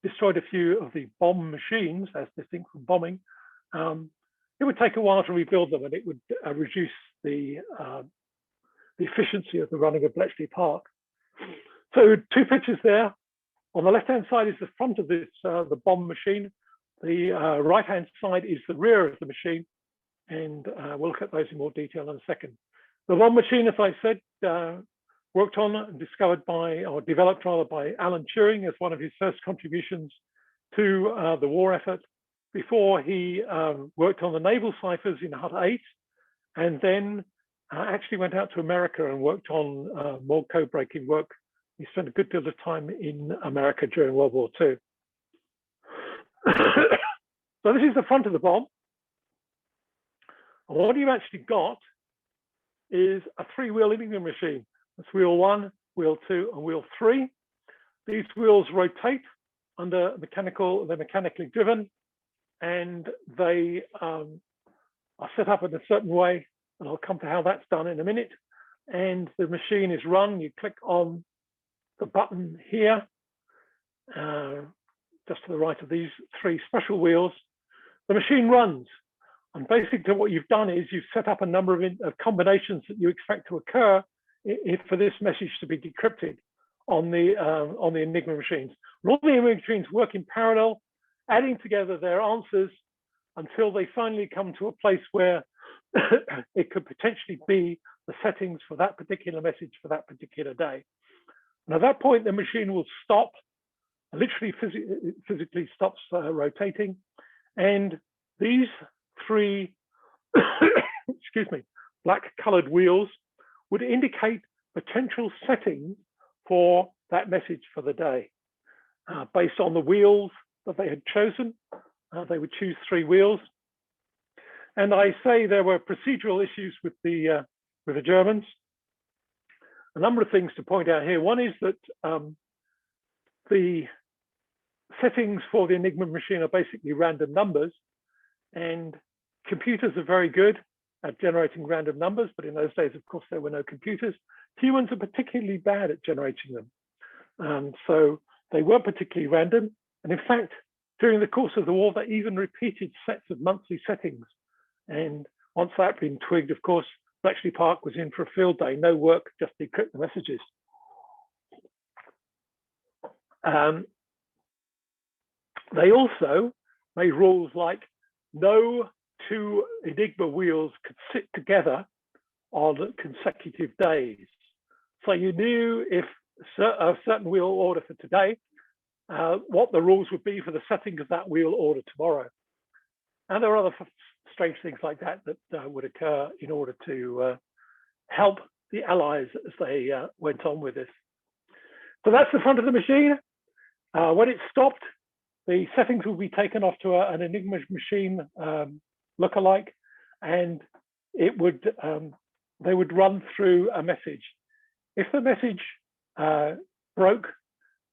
B: destroyed a few of the bomb machines, as distinct from bombing, it would take a while to rebuild them, and it would reduce the efficiency of the running of Bletchley Park. So two pictures there. On the left-hand side is the front of this, the bomb machine. The right-hand side is the rear of the machine, and we'll look at those in more detail in a second. The bomb machine, as I said, worked on and discovered by, or developed rather, by Alan Turing as one of his first contributions to the war effort, before he worked on the naval ciphers in Hut 8, and then actually went out to America and worked on more code-breaking work. He spent a good deal of time in America during World War II. So this is the front of the bomb. And what you've actually got is a three-wheel ENIGMA machine. That's wheel 1, wheel 2, and wheel 3. These wheels rotate under they're mechanically driven, and they are set up in a certain way, and I'll come to how that's done in a minute. And the machine is run. You click on the button here, just to the right of these three special wheels. The machine runs, and basically what you've done is you've set up a number of combinations that you expect to occur for this message to be decrypted on the ENIGMA machines. And all the ENIGMA machines work in parallel, adding together their answers until they finally come to a place where it could potentially be the settings for that particular message for that particular day. And at that point, the machine will stop, literally physically stops rotating. And these three, excuse me, black colored wheels would indicate potential settings for that message for the day. Based on the wheels that they had chosen, they would choose three wheels. And I say there were procedural issues with the Germans. A number of things to point out here. One is that the settings for the ENIGMA machine are basically random numbers, and computers are very good at generating random numbers, but in those days, of course, there were no computers. Humans are particularly bad at generating them. So they weren't particularly random. And in fact, during the course of the war, they even repeated sets of monthly settings. And once that had been twigged, of course, Bletchley Park was in for a field day, no work, just decrypt the messages. They also made rules like no two ENIGMA wheels could sit together on consecutive days. So you knew if a certain wheel order for today, what the rules would be for the setting of that wheel order tomorrow. And there are other strange things like that that would occur in order to help the Allies as they went on with this. So that's the front of the machine. When it stopped, the settings would be taken off to an ENIGMA machine lookalike, and it would they would run through a message. If the message broke,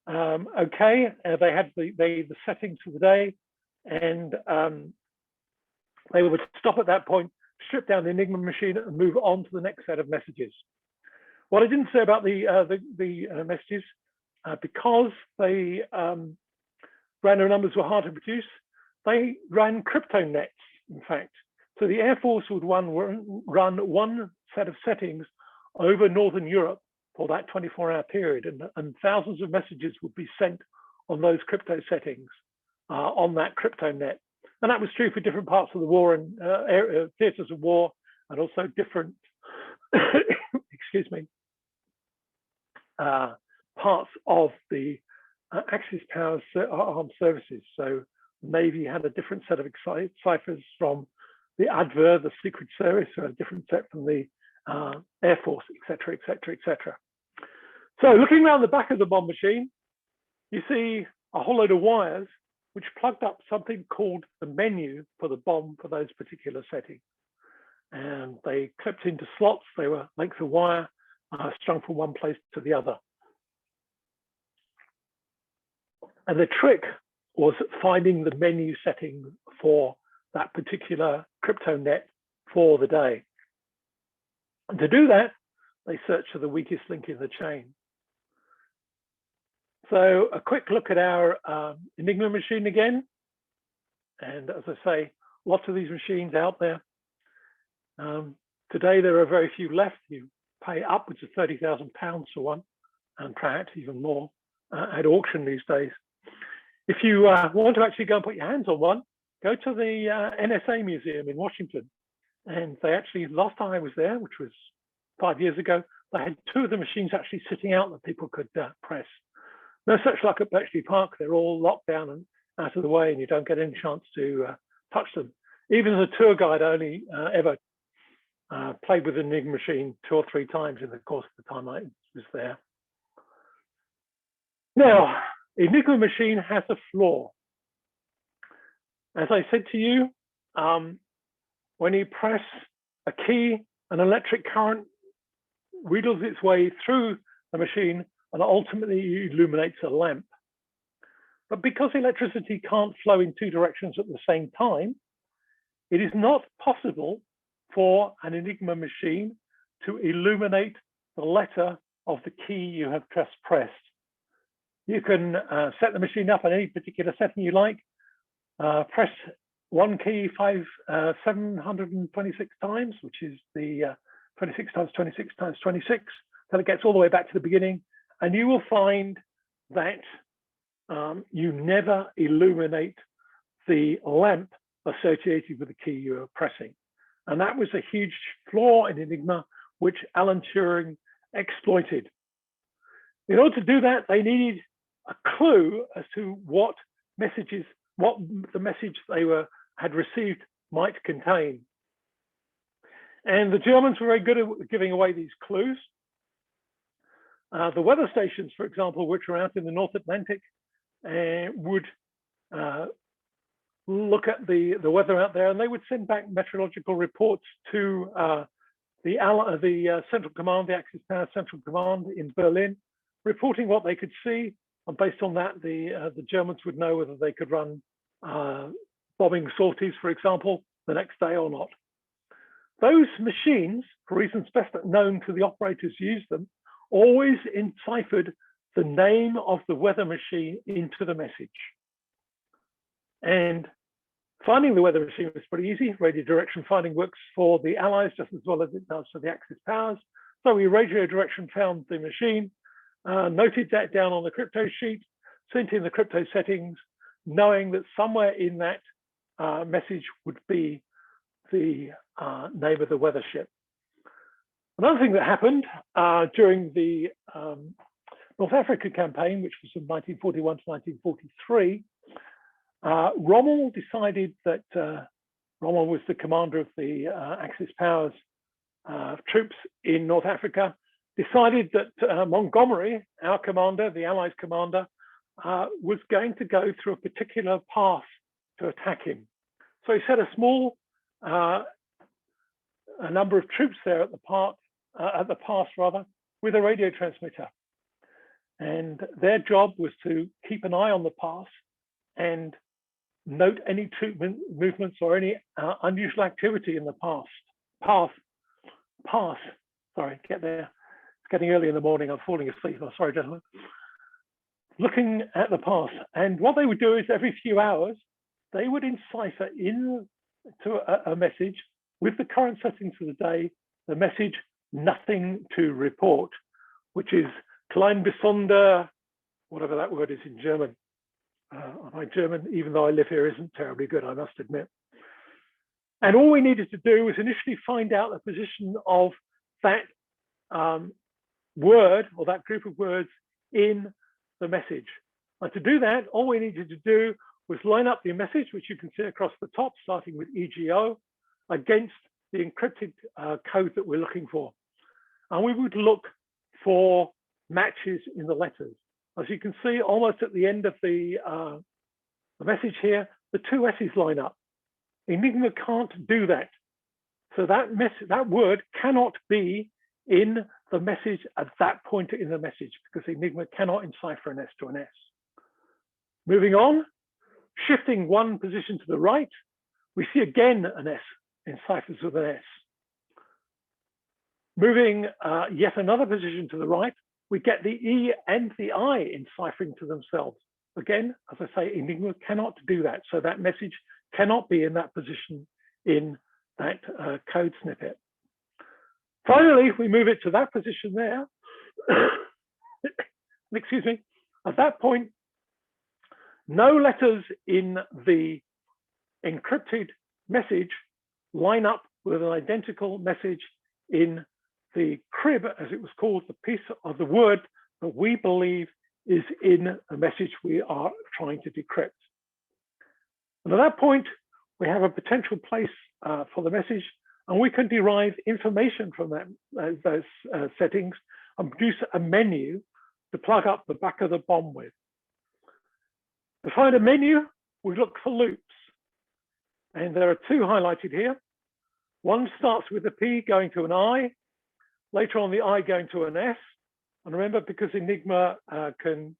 B: okay, they had the settings for the day. and they would stop at that point, strip down the ENIGMA machine, and move on to the next set of messages. What I didn't say about the messages, because they random numbers were hard to produce, they ran crypto nets, in fact. So the Air Force would run one set of settings over Northern Europe for that 24-hour period, and thousands of messages would be sent on those crypto settings on that crypto net. And that was true for different parts of the war and theaters of war, and also different, excuse me, parts of the Axis powers armed services. So Navy had a different set of ciphers from the ADVER, the Secret Service, or a different set from the Air Force, etc., etc., etc. So looking around the back of the bomb machine, you see a whole load of wires which plugged up something called the menu for the bomb for those particular settings. And they clipped into slots. They were lengths of wire strung from one place to the other. And the trick was finding the menu setting for that particular crypto net for the day. And to do that, they searched for the weakest link in the chain. So a quick look at our ENIGMA machine again. And as I say, lots of these machines out there. Today, there are very few left. You pay upwards of £30,000 for one, and perhaps even more at auction these days. If you want to actually go and put your hands on one, go to the NSA Museum in Washington. And they actually, last time I was there, which was 5 years ago, they had two of the machines actually sitting out that people could press. No such luck at Bletchley Park. They're all locked down and out of the way, and you don't get any chance to touch them. Even the tour guide only ever played with the ENIGMA machine 2 or 3 times in the course of the time I was there. Now, ENIGMA machine has a flaw. As I said to you, when you press a key, an electric current wheedles its way through the machine and ultimately illuminates a lamp. But because electricity can't flow in 2 directions at the same time, it is not possible for an ENIGMA machine to illuminate the letter of the key you have just pressed. You can set the machine up at any particular setting you like, press one key 726 times, which is the 26 times 26 times 26, till it gets all the way back to the beginning, and you will find that you never illuminate the lamp associated with the key you are pressing. And that was a huge flaw in ENIGMA, which Alan Turing exploited. In order to do that, they needed a clue as to what the message they had received might contain. And the Germans were very good at giving away these clues. The weather stations, for example, which are out in the North Atlantic, would look at the weather out there, and they would send back meteorological reports to the Central Command, the Axis Power Central Command in Berlin, reporting what they could see. And based on that, the Germans would know whether they could run bombing sorties, for example, the next day or not. Those machines, for reasons best known to the operators who used them, always enciphered the name of the weather machine into the message. And finding the weather machine was pretty easy. Radio direction finding works for the Allies just as well as it does for the Axis powers. So we radio direction found the machine, noted that down on the crypto sheet, sent in the crypto settings, knowing that somewhere in that message would be the name of the weather ship. Another thing that happened during the North Africa campaign, which was from 1941 to 1943, Rommel decided that Rommel was the commander of the Axis powers troops in North Africa, decided that Montgomery, our commander, the Allies commander, was going to go through a particular path to attack him. So he set a small a number of troops there at the pass with a radio transmitter. And their job was to keep an eye on the pass and note any troop movements or any unusual activity in the path. Sorry, get there. It's getting early in the morning. I'm falling asleep. I'm sorry, gentlemen. Looking at the path, and what they would do is every few hours, they would encipher into a message with the current settings for the day, the message "nothing to report," which is "klein besonder," whatever that word is in German. My German, even though I live here, isn't terribly good, I must admit. And all we needed to do was initially find out the position of that word or that group of words in the message. And to do that, all we needed to do was line up the message, which you can see across the top, starting with EGO, against the encrypted code that we're looking for. And we would look for matches in the letters. As you can see, almost at the end of the message here, the two S's line up. ENIGMA can't do that. So that word cannot be in the message at that point in the message, because ENIGMA cannot encipher an S to an S. Moving on, shifting one position to the right, we see again an S enciphers with an S. Moving yet another position to the right, we get the E and the I enciphering to themselves. Again, as I say, ENIGMA cannot do that. So that message cannot be in that position in that code snippet. Finally, we move it to that position there. Excuse me. At that point, no letters in the encrypted message line up with an identical message in the crib, as it was called, the piece of the word that we believe is in the message we are trying to decrypt. And at that point, we have a potential place for the message, and we can derive information from those settings and produce a menu to plug up the back of the bomb with. To find a menu, we look for loops. And there are two highlighted here. One starts with a P going to an I, later on the I going to an S. And remember, because ENIGMA can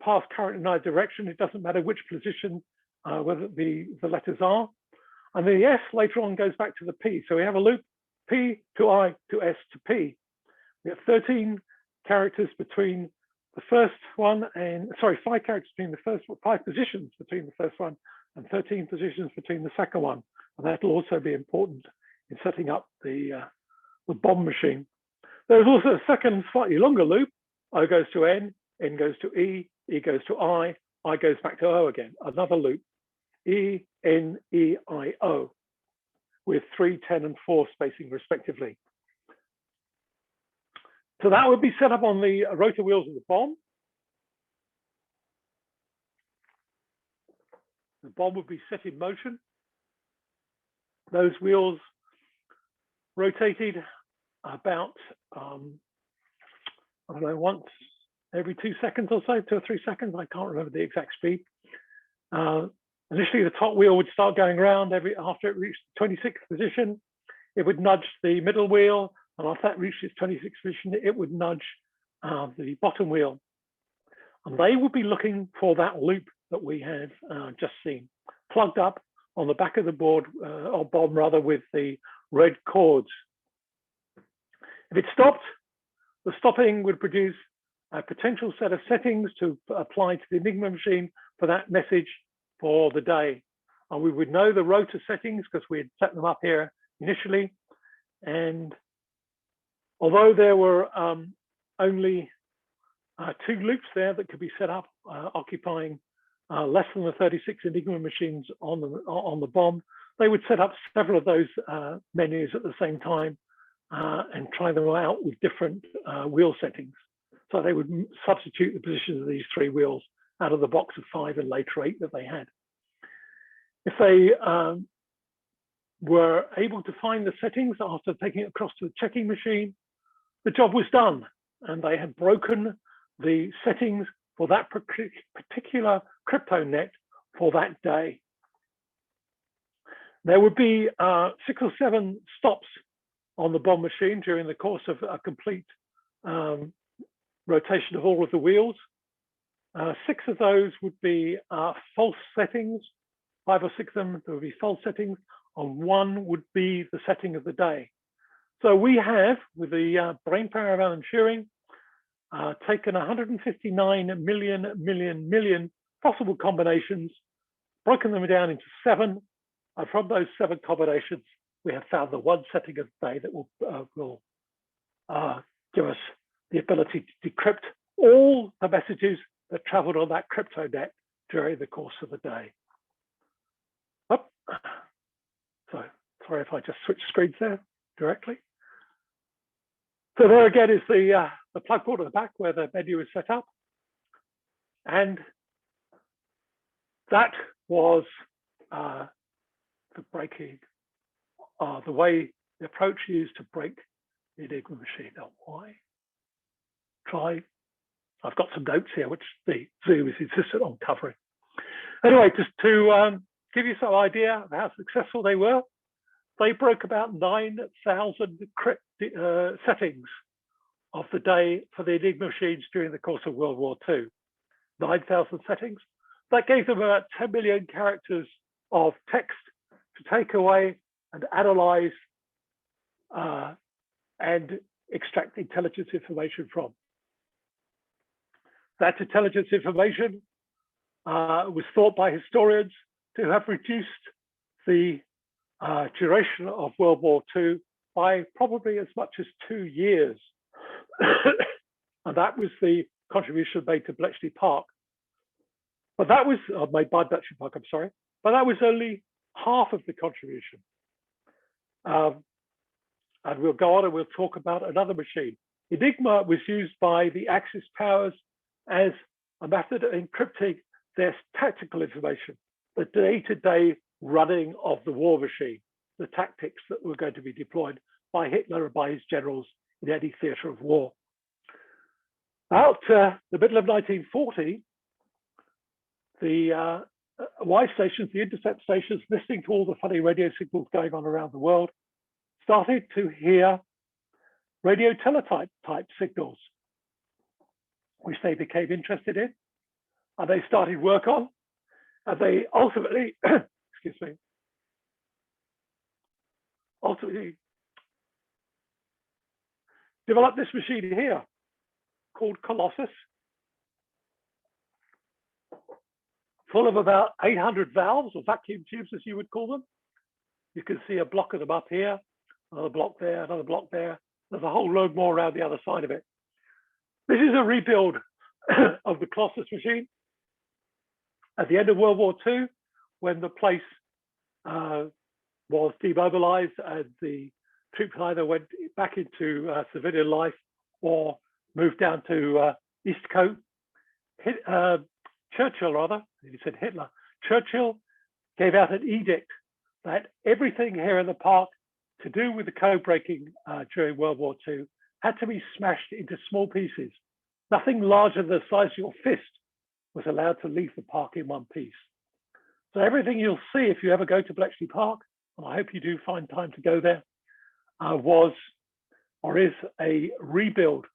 B: pass current in either direction, it doesn't matter which position whether the letters are. And the S later on goes back to the P. So we have a loop P to I to S to P. We have 13 characters between the first one and, sorry, 5 characters between the first, 5 positions between the first one and 13 positions between the second one. And that'll also be important in setting up the bomb machine. There's also a second slightly longer loop. O goes to N goes to E goes to I goes back to O again. Another loop, E, N, E, I, O, with 3, 10, and 4 spacing respectively. So that would be set up on the rotor wheels of the bomb. The bomb would be set in motion. Those wheels rotated about, I don't know, once every 2 seconds or so, 2 or 3 seconds. I can't remember the exact speed. Initially, the top wheel would start going around after it reached the 26th position. It would nudge the middle wheel, and after that reached its 26th position, it would nudge the bottom wheel. And they would be looking for that loop that we have just seen, plugged up on the back of the board, or bomb rather, with the red cords. If it stopped, the stopping would produce a potential set of settings to apply to the ENIGMA machine for that message for the day. And we would know the rotor settings because we had set them up here initially. And although there were only 2 loops there that could be set up, occupying less than the 36 ENIGMA machines on the bomb, they would set up several of those menus at the same time and try them out with different wheel settings. So they would substitute the positions of these 3 wheels out of the box of 5 and later 8 that they had. If they were able to find the settings after taking it across to the checking machine, the job was done, and they had broken the settings for that particular crypto net for that day. There would be 6 or 7 stops on the bomb machine during the course of a complete rotation of all of the wheels. 6 of those would be false settings, 5 or 6 of them, there would be fault settings, and one would be the setting of the day. So we have, with the brain power of Alan Turing, taken 159 million possible combinations, broken them down into 7, and from those 7 combinations, we have found the one setting of the day that will give us the ability to decrypt all the messages that traveled on that crypto net during the course of the day. Oh, so sorry if I just switched screens there directly. So there again is the plug port at the back where the menu is set up. And that was the breaking, the way the approach used to break the Enigma machine. Now, why? I've got some notes here, which the Zoom is insistent on covering. Anyway, just to give you some idea of how successful they were, they broke about 9,000 settings of the day for the Enigma machines during the course of World War II. 9,000 settings. That gave them about 10 million characters of text to take away and analyze and extract intelligence information from. That intelligence information was thought by historians to have reduced the duration of World War II by probably as much as 2 years. And that was the contribution made to Bletchley Park. But that was made by Bletchley Park, I'm sorry. But that was only half of the contribution. And we'll go on and we'll talk about another machine. Enigma was used by the Axis powers as a method of encrypting their tactical information, the day-to-day running of the war machine, the tactics that were going to be deployed by Hitler and by his generals in any theatre of war. About the middle of 1940, the Y stations, the intercept stations, listening to all the funny radio signals going on around the world, started to hear radio teletype type signals, which they became interested in, and they started work on, and they ultimately, excuse me, developed this machine here called Colossus, full of about 800 valves or vacuum tubes, as you would call them. You can see a block of them up here, another block there, another block there. There's a whole load more around the other side of it. This is a rebuild of the Colossus machine. At the end of World War II, when the place was demobilized and the troops either went back into civilian life or moved down to East Coast, Churchill, rather, he said Hitler, Churchill gave out an edict that everything here in the park to do with the code breaking during World War II had to be smashed into small pieces. Nothing larger than the size of your fist was allowed to leave the park in one piece. So everything you'll see if you ever go to Bletchley Park, and I hope you do find time to go there, was or is a rebuild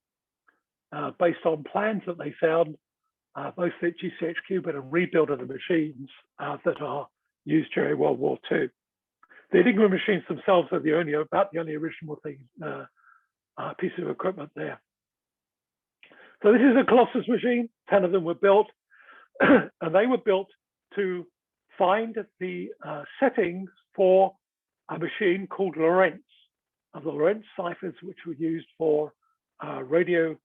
B: based on plans that they found both at GCHQ, but a rebuild of the machines that are used during World War II. The Enigma machines themselves are about the only original thing, piece of equipment there. So this is a Colossus machine. 10 of them were built, and they were built to find the settings for a machine called Lorentz, and the Lorentz ciphers, which were used for radio,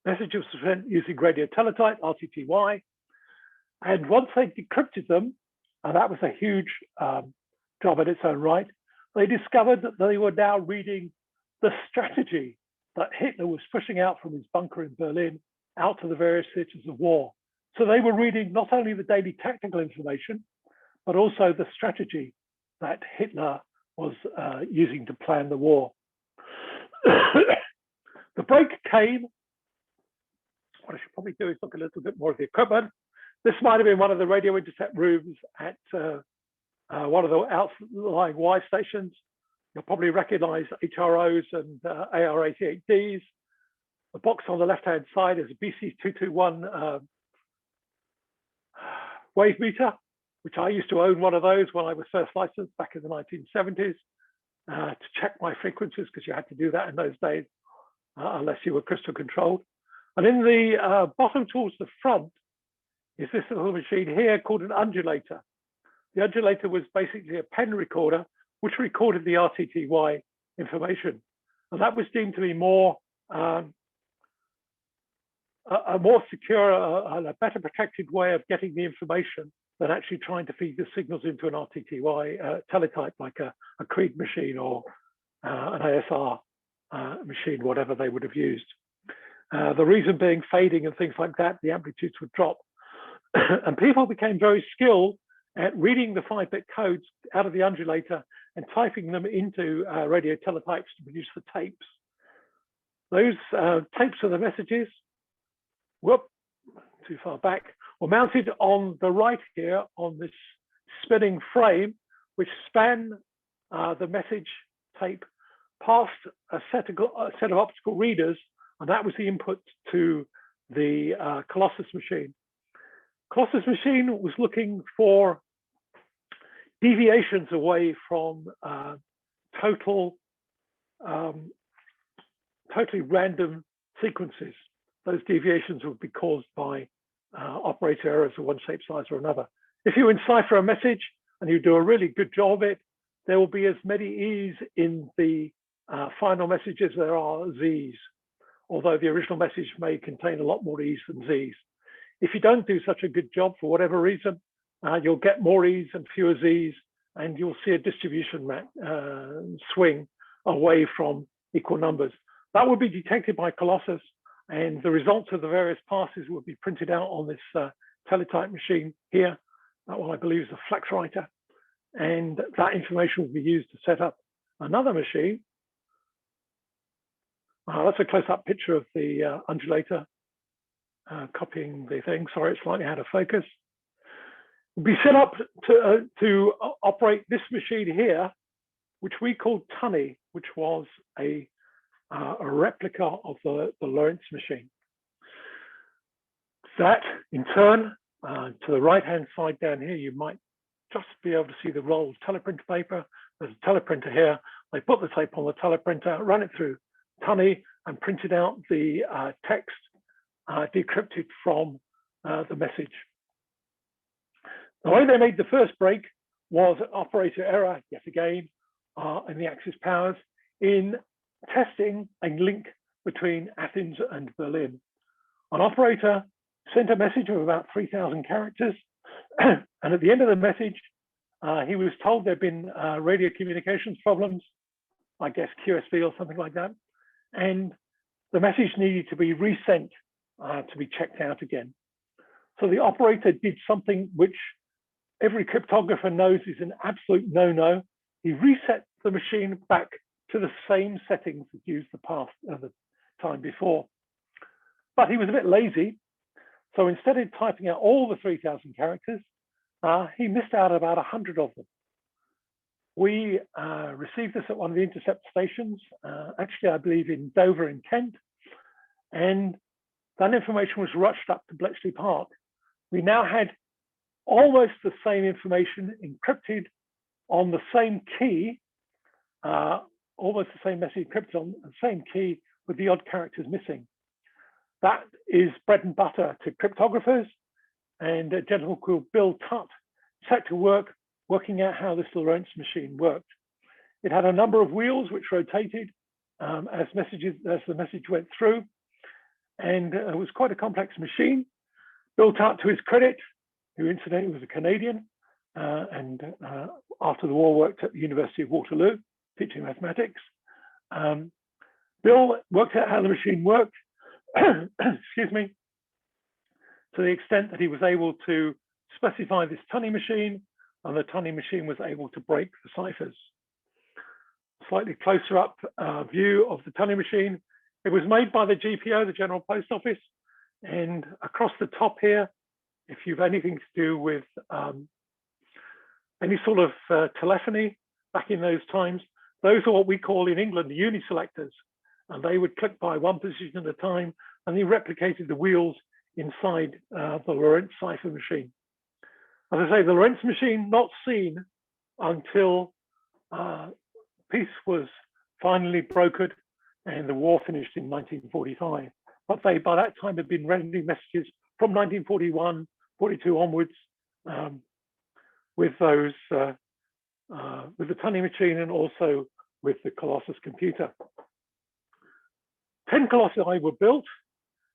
B: messages sent using radio teletype, RTTY. And once they decrypted them, and that was a huge job in its own right, they discovered that they were now reading the strategy that Hitler was pushing out from his bunker in Berlin out to the various theatres of war. So they were reading not only the daily tactical information, but also the strategy that Hitler was using to plan the war. The break came. What I should probably do is look a little bit more at the equipment. This might have been one of the radio intercept rooms at one of the outlying Y stations. You'll probably recognize HROs and AR-88Ds. The box on the left-hand side is a BC221 wave meter, which I used to own one of those when I was first licensed back in the 1970s to check my frequencies, because you had to do that in those days unless you were crystal controlled. And in the bottom towards the front is this little machine here called an undulator. The undulator was basically a pen recorder which recorded the RTTY information. And that was deemed to be more a more secure, a better protected way of getting the information than actually trying to feed the signals into an RTTY teletype like a Creed machine or an ASR machine, whatever they would have used. The reason being fading and things like that, the amplitudes would drop. And people became very skilled at reading the 5-bit codes out of the undulator and typing them into radio teletypes to produce the tapes. Those tapes of the messages, too far back, were mounted on the right here on this spinning frame, which span the message tape past a set of optical readers, and that was the input to the Colossus machine. Colossus machine was looking for deviations away from totally random sequences. Those deviations would be caused by operator errors of one shape, size, or another. If you encipher a message and you do a really good job of it, there will be as many E's in the final message as there are Z's, although the original message may contain a lot more E's than Z's. If you don't do such a good job for whatever reason, you'll get more E's and fewer Z's, and you'll see a distribution swing away from equal numbers. That would be detected by Colossus, and the results of the various passes would be printed out on this teletype machine here. That one I believe is a flex writer, and that information will be used to set up another machine. That's a close-up picture of the undulator, copying the thing. Sorry, it's slightly out of focus. Will be set up to operate this machine here, which we called Tunny, which was a replica of the Lorentz machine. That, in turn, to the right-hand side down here, you might just be able to see the roll of teleprinter paper. There's a teleprinter here. They put the tape on the teleprinter, run it through Tunny, and printed out the text decrypted from the message. The way they made the first break was an operator error, yet again, in the Axis powers, in testing a link between Athens and Berlin. An operator sent a message of about 3,000 characters, and at the end of the message, he was told there'd been radio communications problems, I guess QSB or something like that, and the message needed to be resent to be checked out again. So the operator did something which every cryptographer knows is an absolute no-no. He reset the machine back to the same settings that used the time before. But he was a bit lazy. So instead of typing out all the 3,000 characters, he missed out about 100 of them. We received this at one of the intercept stations, actually, I believe in Dover in Kent. And that information was rushed up to Bletchley Park. We now had almost the same information encrypted on the same key, almost the same message encrypted on the same key with the odd characters missing. That is bread and butter to cryptographers, and a gentleman called Bill Tutt set to work working out how this Lorentz machine worked. It had a number of wheels which rotated as the message went through, and it was quite a complex machine. Bill Tutt, to his credit, who incidentally was a Canadian, and after the war worked at the University of Waterloo, teaching mathematics. Bill worked out how the machine worked, excuse me, to the extent that he was able to specify this Tunny machine, and the Tunny machine was able to break the ciphers. Slightly closer up view of the Tunny machine. It was made by the GPO, the General Post Office, and across the top here, if you've anything to do with any sort of telephony back in those times, those are what we call in England uniselectors, and they would click by one position at a time, and they replicated the wheels inside the Lorentz cipher machine. As I say, the Lorentz machine not seen until peace was finally brokered and the war finished in 1945. But they, by that time, had been rendering messages from 1941, 42 onwards with those, with the Tunney machine and also with the Colossus computer. 10 Colossi were built,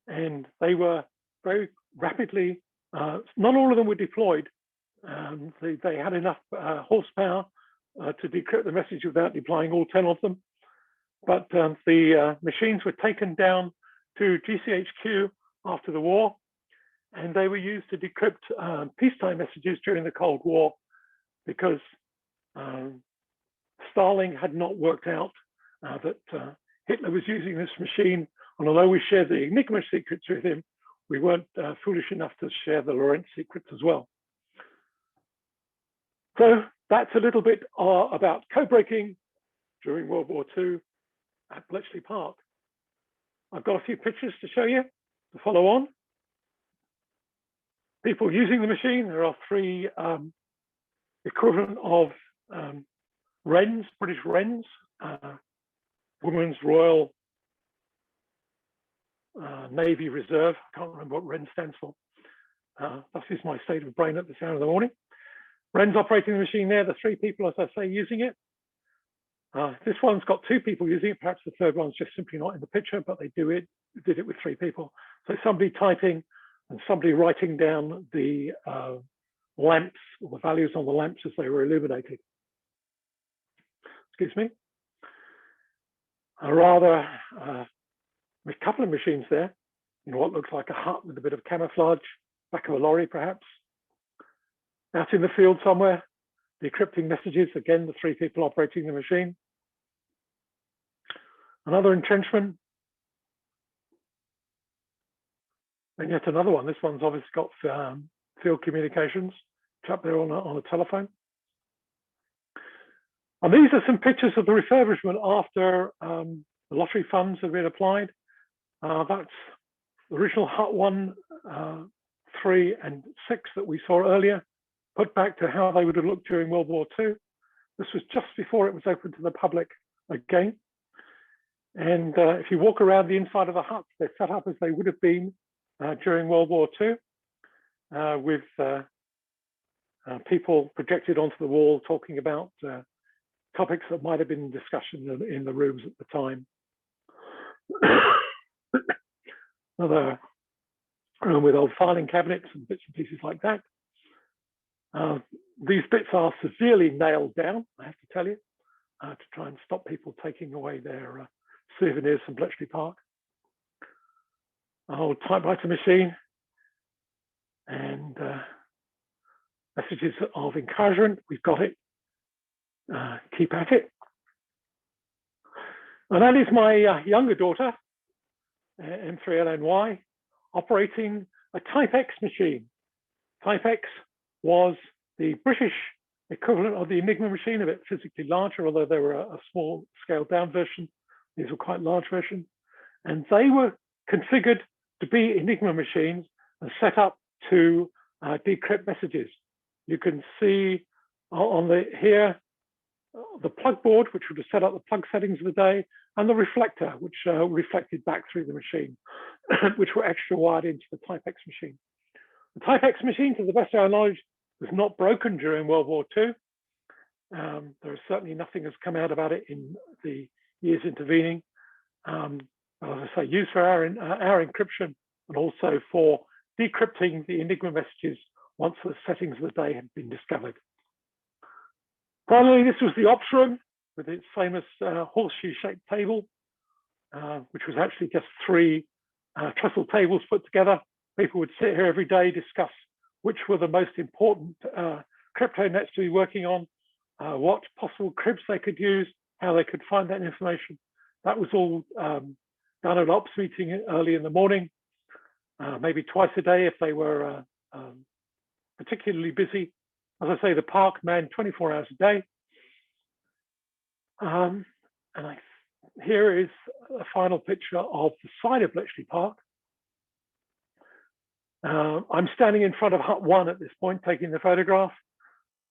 B: and they were very rapidly, not all of them were deployed. They had enough horsepower to decrypt the message without deploying all 10 of them. But the machines were taken down to GCHQ after the war, and they were used to decrypt peacetime messages during the Cold War, because Stalin had not worked out that Hitler was using this machine, and although we shared the ENIGMA secrets with him, we weren't foolish enough to share the Lorentz secrets as well. So that's a little bit about code-breaking during World War II at Bletchley Park. I've got a few pictures to show you to follow on. People using the machine, there are 3 equivalent of Wrens, British Wrens, Women's Royal Navy Reserve. I can't remember what Wren stands for. That is my state of brain at this hour of the morning. Wren's operating the machine there, the 3 people, as I say, using it. This one's got 2 people using it. Perhaps the third one's just simply not in the picture, but they did it with 3 people. So somebody typing and somebody writing down the lamps, or the values on the lamps as they were illuminated. Excuse me. A couple of machines there, in what looks like a hut with a bit of camouflage, back of a lorry perhaps. Out in the field somewhere, decrypting messages, again, the 3 people operating the machine. Another entrenchment. And yet another one. This one's obviously got field communications. It's up there on a telephone. And these are some pictures of the refurbishment after the lottery funds have been applied. That's the original Hut 1, 3, and 6 that we saw earlier, put back to how they would have looked during World War II. This was just before it was open to the public again. And if you walk around the inside of the huts, they're set up as they would have been during World War II, with people projected onto the wall talking about topics that might have been in discussion in the rooms at the time. Another room with old filing cabinets and bits and pieces like that. These bits are severely nailed down, I have to tell you, to try and stop people taking away their souvenirs from Bletchley Park. An old typewriter machine, and messages of encouragement. We've got it. Keep at it. And that is my younger daughter, M3LNY, operating a Type X machine. Type X was the British equivalent of the ENIGMA machine, a bit physically larger, although they were a small scaled down version. These were quite large versions. And they were configured to be ENIGMA machines and set up to decrypt messages. You can see on here the plug board, which would have set up the plug settings of the day, and the reflector, which reflected back through the machine, which were extra wired into the Type X machine. The Type X machine, to the best of our knowledge, was not broken during World War II. There is certainly nothing has come out about it in the years intervening. As I say, used for our encryption and also for decrypting the ENIGMA messages once the settings of the day had been discovered. Finally, this was the ops room with its famous horseshoe-shaped table, which was actually just 3 trestle tables put together. People would sit here every day, discuss which were the most important crypto nets to be working on, what possible cribs they could use, how they could find that information. That was all done at an ops meeting early in the morning, maybe twice a day if they were particularly busy. As I say, the park manned 24 hours a day. Here is a final picture of the side of Bletchley Park. I'm standing in front of hut 1 at this point, taking the photograph.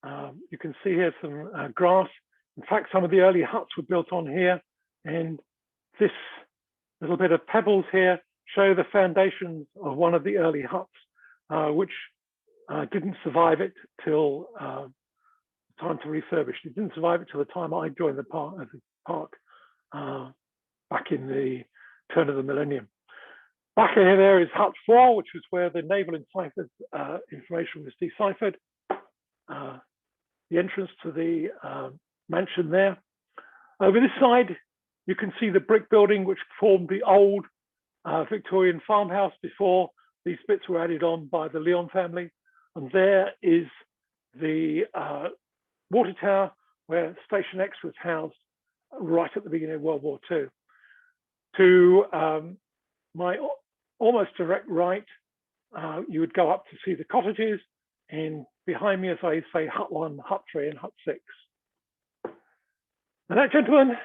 B: You can see here some grass. In fact, some of the early huts were built on here, and this little bit of pebbles here show the foundations of one of the early huts, which didn't survive it till time to refurbish. It didn't survive it till the time I joined the park back in the turn of the millennium. Back here there is hut 4, which was where the naval enciphered information was deciphered. The entrance to the mansion there. Over this side, you can see the brick building which formed the old Victorian farmhouse before these bits were added on by the Leon family. And there is the water tower where Station X was housed right at the beginning of World War II. To my almost direct right, you would go up to see the cottages, and behind me, as I say, hut 1, hut 3, and hut 6. And that, gentlemen,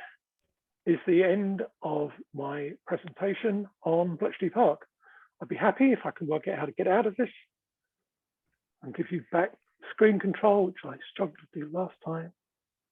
B: is the end of my presentation on Bletchley Park. I'd be happy if I can work out how to get out of this and give you back screen control, which I struggled to do last time.